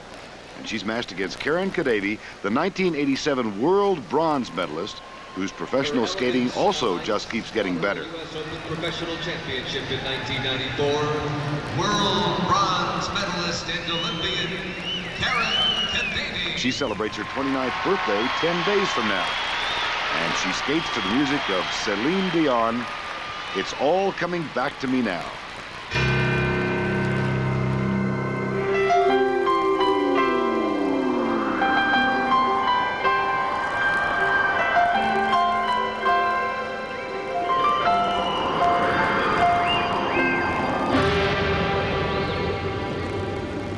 And she's matched against Karen Kadaby, the 1987 world bronze medalist, whose professional skating also just keeps getting better. US Open Professional Championship in 1994, world bronze medalist and Olympian, Karen Kadaby. She celebrates her 29th birthday 10 days from now. And she skates to the music of Celine Dion. It's all coming back to me now.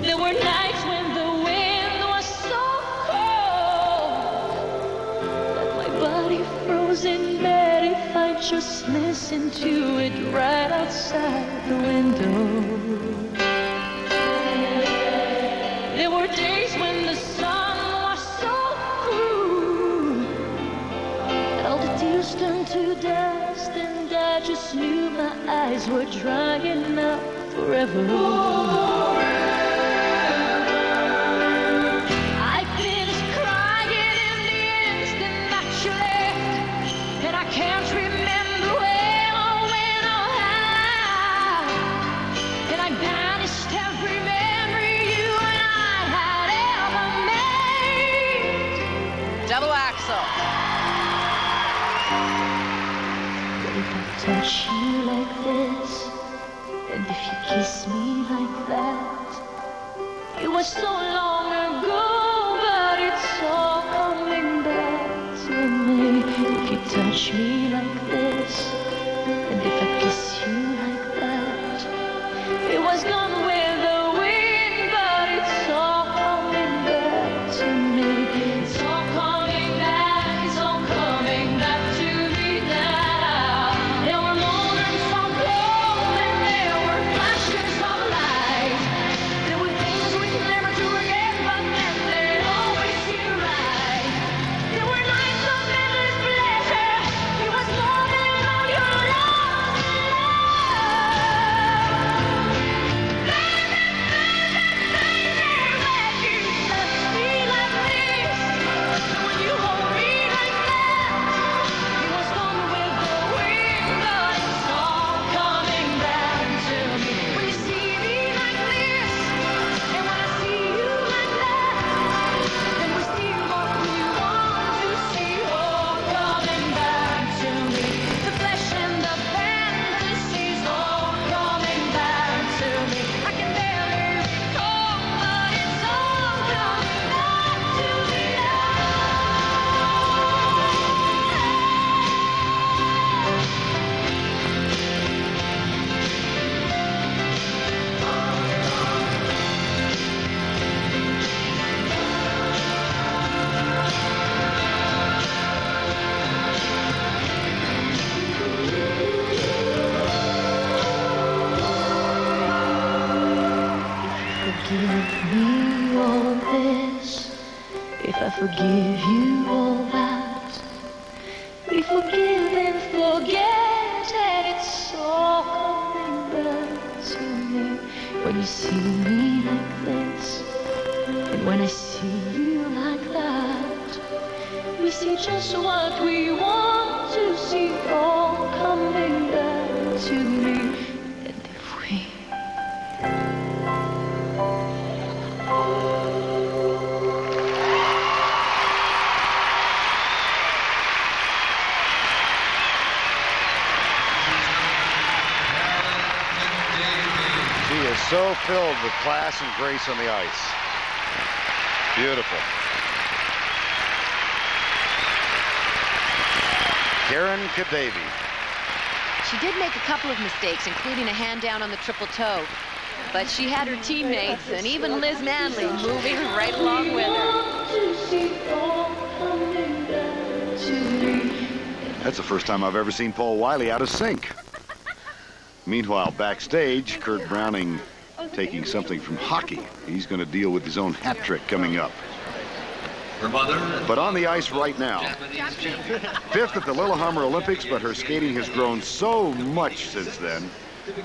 There were nights when the was in bed if I just listened to it right outside the window. There were days when the sun was so cruel, all the tears turned to dust, and I just knew my eyes were drying up forever. I finished crying in the instant that you left, and I can't remember where or when or how, and I banished every memory you and I had ever made. Double axel. If I touch you like this, and if you kiss me like that, it was so long ago, but it's all coming back to me. If you touch me like this, and if I kiss you like that, it was gone with the wind, but it's all coming back to me. It's all coming back, it's all coming back to me now. There were moments of gold and there were flashes of light. There were things we could never do again, but then they'd always seem right. There were nights of endless pleasure. It was more than all your love. Forgive me all this, if I forgive you all that. We forgive and forget, and it's all coming back to me. When you see me like this, and when I see you like that, we see just what we want to see, all coming back to me. And if we She is so filled with class and grace on the ice. Beautiful. Karen Kadavi. She did make a couple of mistakes, including a hand down on the triple toe. But she had her teammates and even Liz Manley moving right along with her. That's the first time I've ever seen Paul Wiley out of sync. Meanwhile, backstage, Kurt Browning taking something from hockey. He's going to deal with his own hat trick coming up. But on the ice right now, fifth at the Lillehammer Olympics, but her skating has grown so much since then.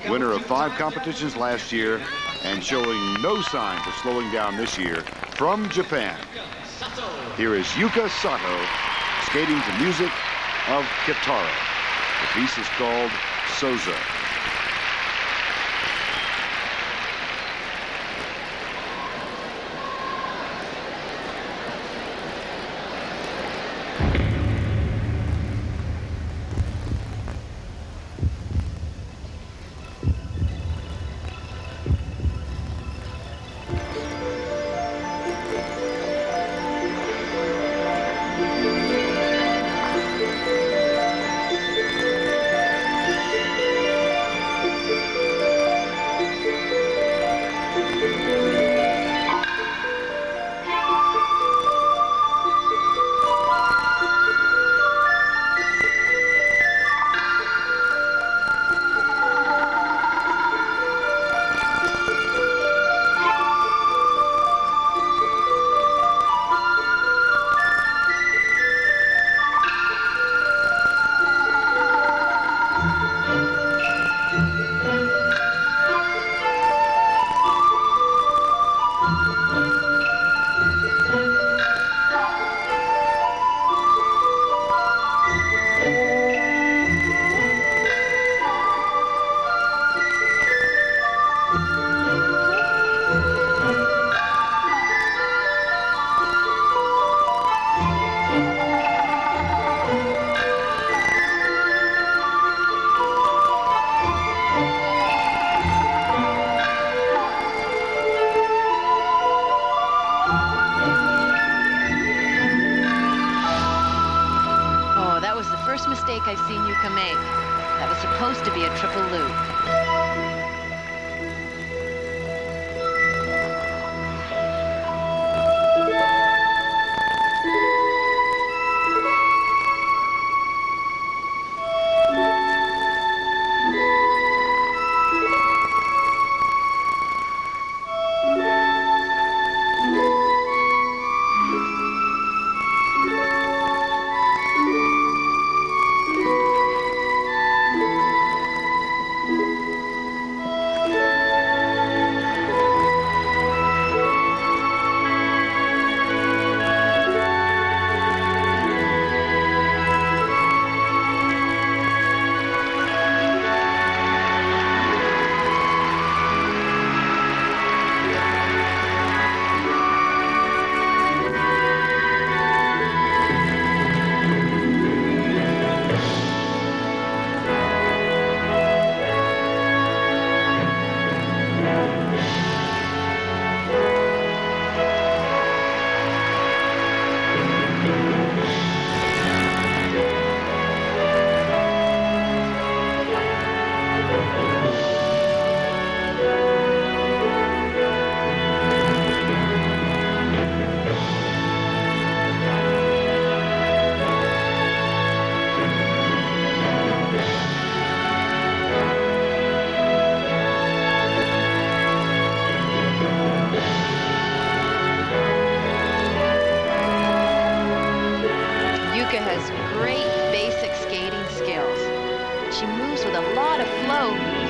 Winner of 5 competitions last year and showing no signs of slowing down this year from Japan. Here is Yuka Sato skating to music of Kitaro. The piece is called Soza. I've seen Yuka make. That was supposed to be a triple loop.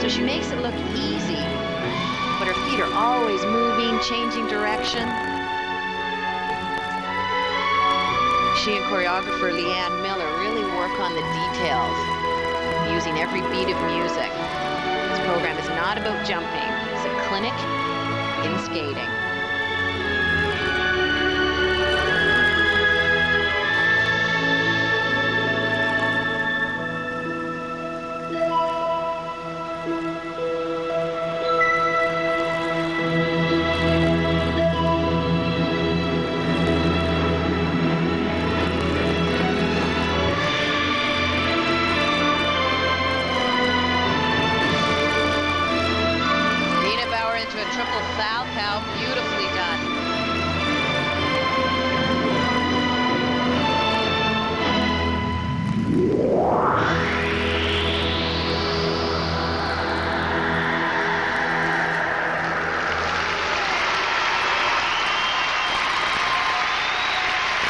She makes it look easy, but her feet are always moving, changing direction. She and choreographer Leanne Miller really work on the details, using every beat of music. This program is not about jumping. It's a clinic in skating.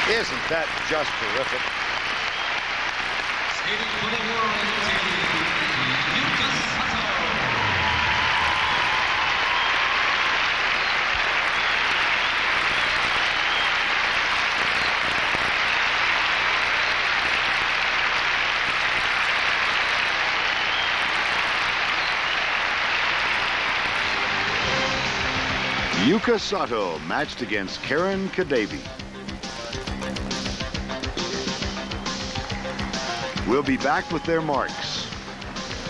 Isn't that just terrific? Skating for the world team, Yuka Sato. Yuka Sato matched against Karen Kadavi. We'll be back with their marks.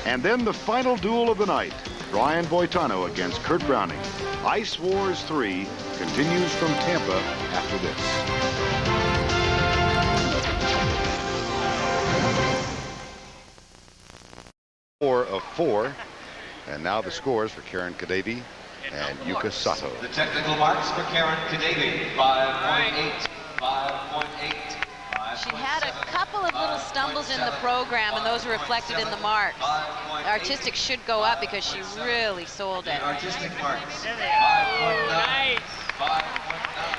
And then the final duel of the night, Brian Boitano against Kurt Browning. Ice Wars 3 continues from Tampa after this. 4 of 4. And now the scores for Karen Kadavi and Yuka Sato. The technical marks for Karen Kadavi, 5.8, 5.8. She had a couple of little stumbles in the program, and those are reflected in the marks. The artistic should go up because she really sold it. Artistic marks. 5.9.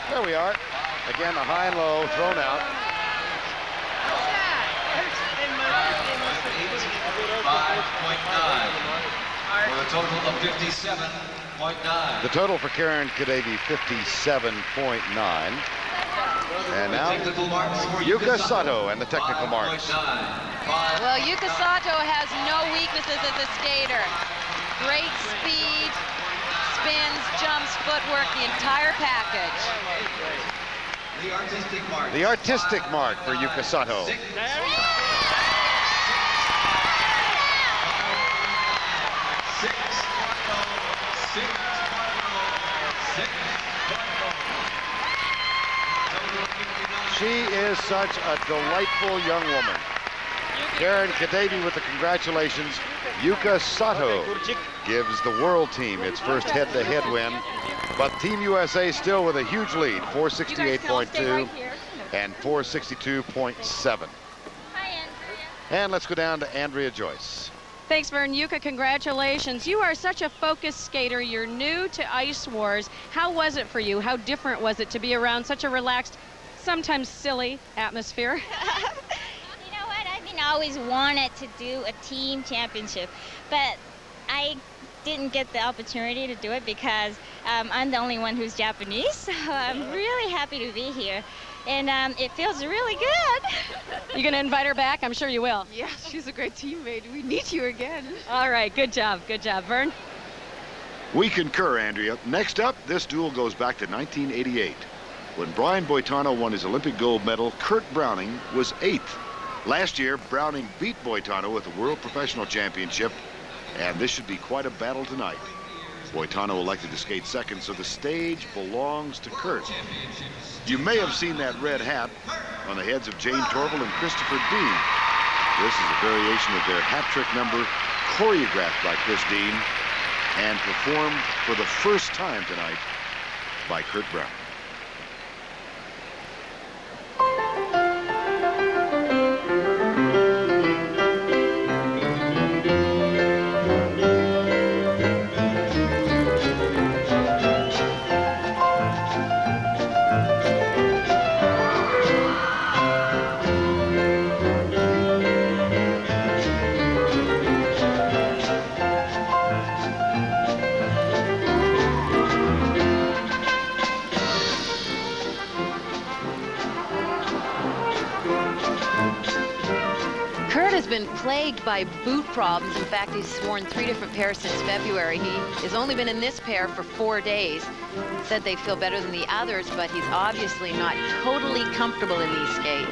There we are. Again, the high and low thrown out. 5.9 for a total of 57.9. The total for Karen Kadavi, 57.9. And now, Yuka Sato and the technical marks. Well, Yuka Sato has no weaknesses as a skater. Great speed, spins, jumps, footwork, the entire package. The artistic mark for Yuka Sato. 6. She is such a delightful young woman. Karen Kadavy with the congratulations. Yuka Sato gives the world team its first head-to-head win. But Team USA still with a huge lead, 468.2 and 462.7. And let's go down to Andrea Joyce. Thanks, Vern. Yuka, congratulations. You are such a focused skater. You're new to Ice Wars. How was it for you? How different was it to be around such a relaxed, sometimes silly atmosphere? You know what? I've always wanted to do a team championship, but I didn't get the opportunity to do it because I'm the only one who's Japanese, so I'm really happy to be here. And it feels really good. You gonna invite her back? I'm sure you will. Yes, she's a great teammate. We need you again. All right, good job, Vern. We concur, Andrea. Next up, this duel goes back to 1988. When Brian Boitano won his Olympic gold medal, Kurt Browning was 8th. Last year, Browning beat Boitano at the World Professional Championship, and this should be quite a battle tonight. Boitano elected to skate second, so the stage belongs to Kurt. You may have seen that red hat on the heads of Jane Torval and Christopher Dean. This is a variation of their hat trick number, choreographed by Chris Dean and performed for the first time tonight by Kurt Browning. Been plagued by boot problems. In fact, he's worn 3 different pairs since February. He has only been in this pair for 4 days. Said they feel better than the others, but he's obviously not totally comfortable in these skates.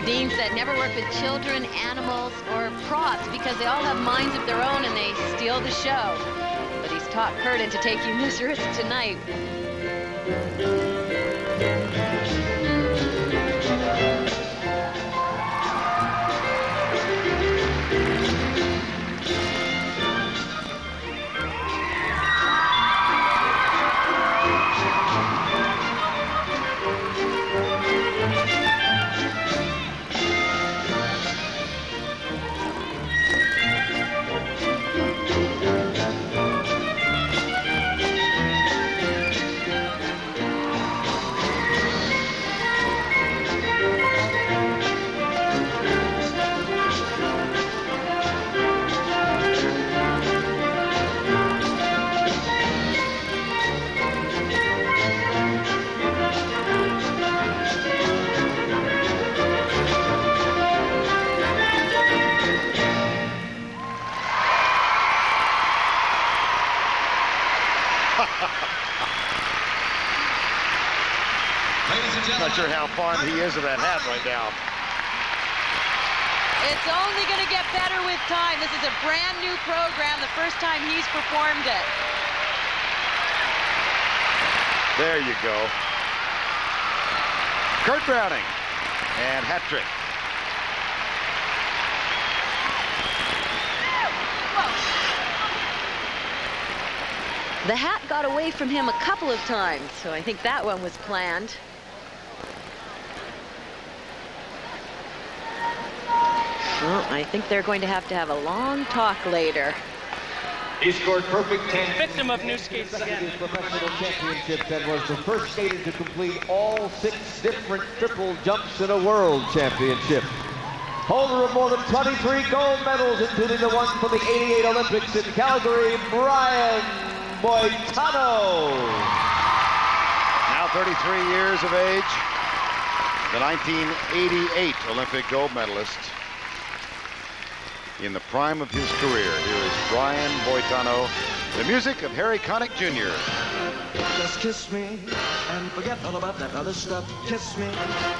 Dean said never work with children, animals, or props because they all have minds of their own and they steal the show. But he's taught Kurt into taking this risk tonight. Not sure how fond he is of that hat right now. It's only going to get better with time. This is a brand new program, the first time he's performed it. There you go. Kurt Browning and hat trick. The hat got away from him a couple of times, so I think that one was planned. Well, I think they're going to have a long talk later. He scored perfect 10. Victim of new skates again. Professional championships and was the first skater to complete all 6 different triple jumps in a world championship. Holder of more than 23 gold medals, including the one from the '88 Olympics in Calgary, Brian Boitano. Now 33 years of age, the 1988 Olympic gold medalist. In the prime of his career, here is Brian Boitano, the music of Harry Connick Jr. Just kiss me and forget all about that other stuff. Kiss me.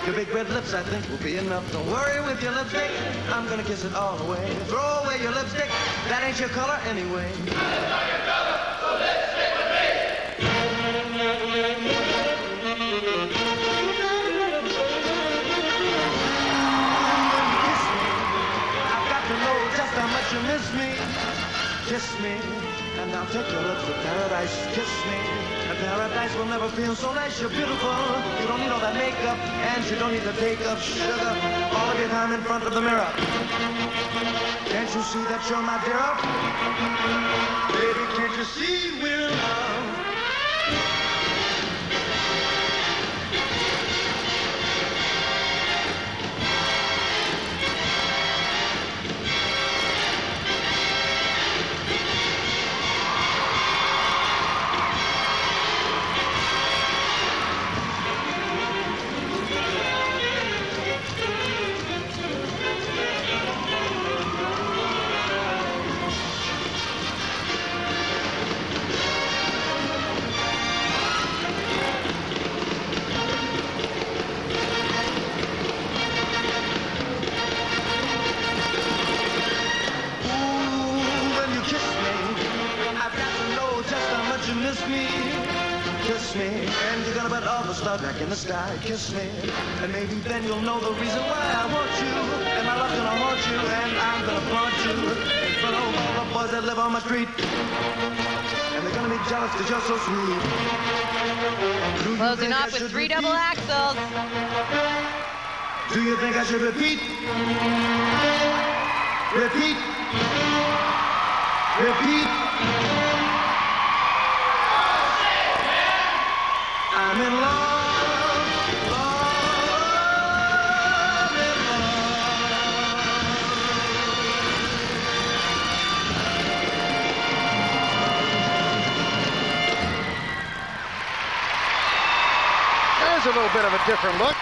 Your big red lips, I think, will be enough. Don't worry with your lipstick. I'm gonna kiss it all away. Throw away your lipstick. That ain't your color anyway. That's not your color, so let's stick with me. Kiss me. I've got to know just how much you miss me. Kiss me. And I'll take your lips to paradise. Kiss me. And paradise will never feel so nice. You're beautiful. You don't need all that makeup. And you don't need to take up sugar all of your time in front of the mirror. Can't you see that you're my dear? Baby, can't you see we're in love? Back in the sky, kiss me, and maybe then you'll know the reason why I want you, and my love's gonna haunt you, and I'm gonna flaunt you in front of all the boys that live on my street, and they're gonna be jealous because you're so sweet. Closing off with 3 double axels. Do you think I should repeat? Repeat. Repeat. I'm in love. There's a little bit of a different look.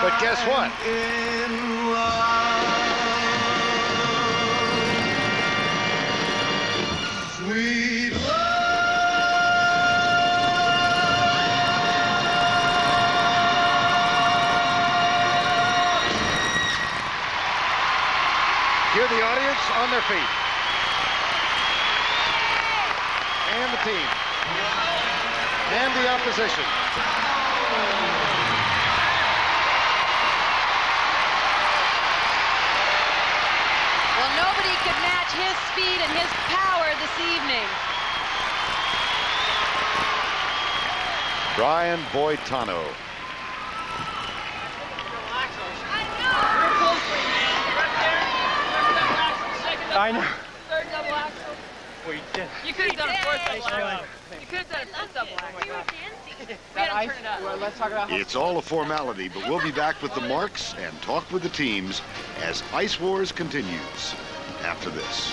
But guess what? In love. Sweet love. Hear the audience on their feet. And the team. And the opposition. Well, nobody could match his speed and his power this evening. Brian Boitano. I know. Third double axel. We did. You could have done a fourth double axel. You could have done a fifth double axel. We had to turn it up. Well, let's talk about It's all a formality, but we'll be back with the marks and talk with the teams as Ice Wars continues after this.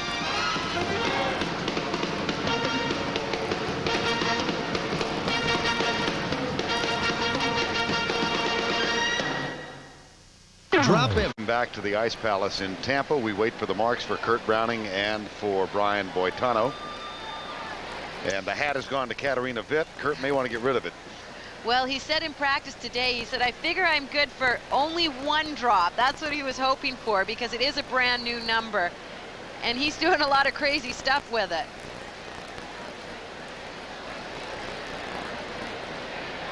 Drop in. Back to the Ice Palace in Tampa. We wait for the marks for Kurt Browning and for Brian Boitano. And the hat has gone to Katarina Witt. Kurt may want to get rid of it. Well, he said in practice today, he said, I figure I'm good for only 1 drop. That's what he was hoping for because it is a brand new number. And he's doing a lot of crazy stuff with it.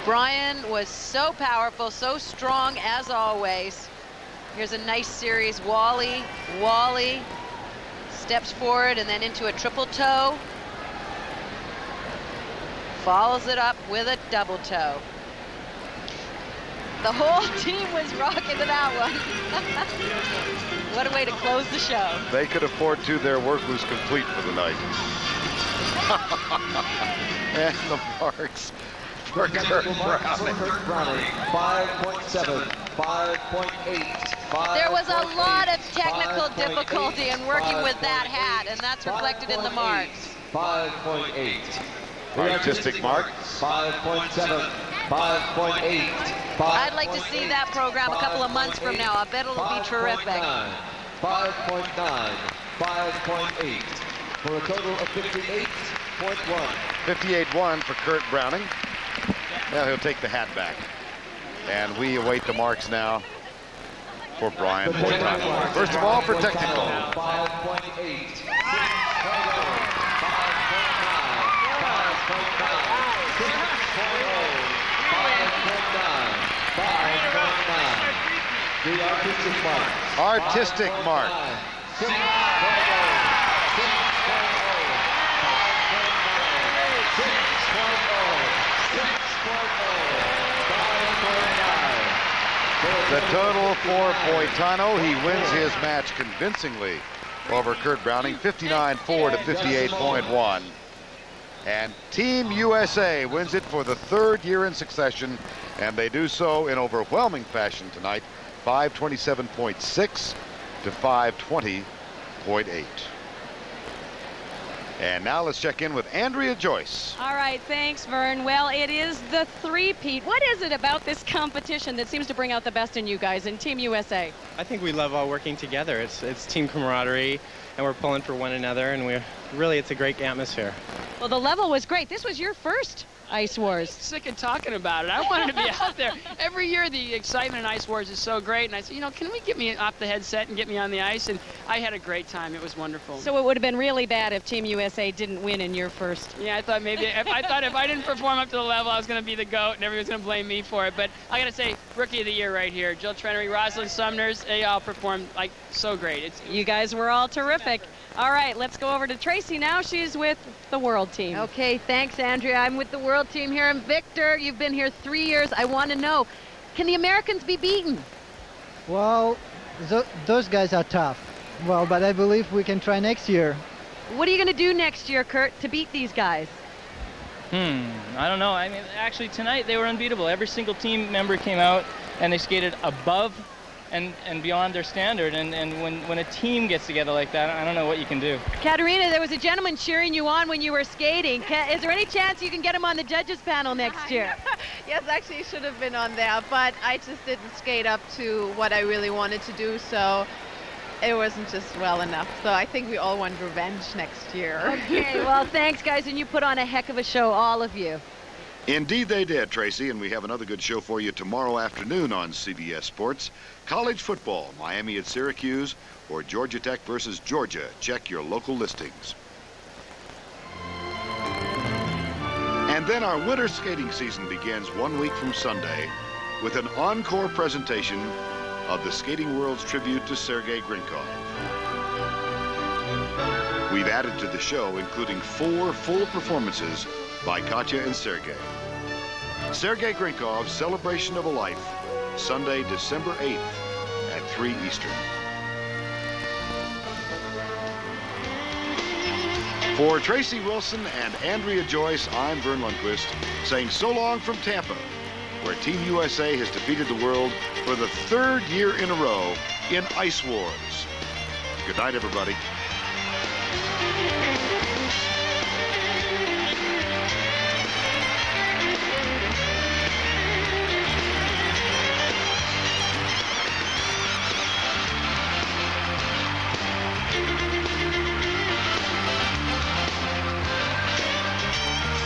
Brian was so powerful, so strong as always. Here's a nice series. Wally steps forward and then into a triple toe. Follows it up with a double toe. The whole team was rocking to that one. What a way to close the show. They could afford to. Their work was complete for the night. And the marks for Kurt Browning. 5.7, 5.8. There was a lot of technical difficulty in working with that hat, and that's reflected in the marks. 5.8. Artistic mark. 5.7, 5.8. I'd like to see that program a couple of months from now. I bet it'll be terrific. 5.9, 5.8, for a total of 58.1. 58-1 for Kurt Browning. Now he'll take the hat back. And we await the marks now for Brian Boitano. First of all, for technical. 5.8. 5.9. The artistic mark. Artistic mark. 6.0. 5.9. The total for Boitano. He wins his match convincingly over Kurt Browning, 59-4 to 58.1. And Team USA wins it for the third year in succession, and they do so in overwhelming fashion tonight, 527.6 to 520.8. And now let's check in with Andrea Joyce. All right, thanks, Vern. Well, it is the three-peat. What is it about this competition that seems to bring out the best in you guys in Team USA? I think we love all working together. It's team camaraderie, and we're pulling for one another, and it's a great atmosphere. Well, the level was great. This was your first Ice Wars. Sick of talking about it. I wanted to be out there. Every year the excitement in Ice Wars is so great, and I said, can we get me off the headset and get me on the ice? And I had a great time. It was wonderful. So it would have been really bad if Team USA didn't win in your first. Yeah, I thought maybe if I didn't perform up to the level, I was going to be the GOAT and everyone's going to blame me for it. But I got to say, Rookie of the Year right here. Jill Trenery, Rosalind Sumners, they all performed like so great. You guys were all terrific. All right, let's go over to Tracy now. She's with the World Team. Okay, thanks, Andrea. I'm with the World Team here. And Victor, you've been here 3 years. I want to know, can the Americans be beaten? Well, those guys are tough. Well, but I believe we can try next year. What are you going to do next year, Kurt, to beat these guys? I don't know. I mean, actually, tonight they were unbeatable. Every single team member came out and they skated above and beyond their standard. And when a team gets together like that, I don't know what you can do. Katerina, there was a gentleman cheering you on when you were skating. Is there any chance you can get him on the judges panel next year? Yes, actually, he should have been on there, but I just didn't skate up to what I really wanted to do, so it wasn't just well enough. So I think we all want revenge next year. Okay, well, thanks, guys, and you put on a heck of a show, all of you. Indeed they did, Tracy, and we have another good show for you tomorrow afternoon on CBS Sports. College football, Miami at Syracuse, or Georgia Tech versus Georgia. Check your local listings. And then our winter skating season begins 1 week from Sunday with an encore presentation of the Skating World's tribute to Sergei Grinkov. We've added to the show, including 4 full performances by Katya and Sergei. Sergei Grinkov's Celebration of a Life, Sunday, December 8th at 3 Eastern. For Tracy Wilson and Andrea Joyce, I'm Vern Lundquist, saying so long from Tampa, where Team USA has defeated the world for the 3rd year in a row in Ice Wars. Good night, everybody.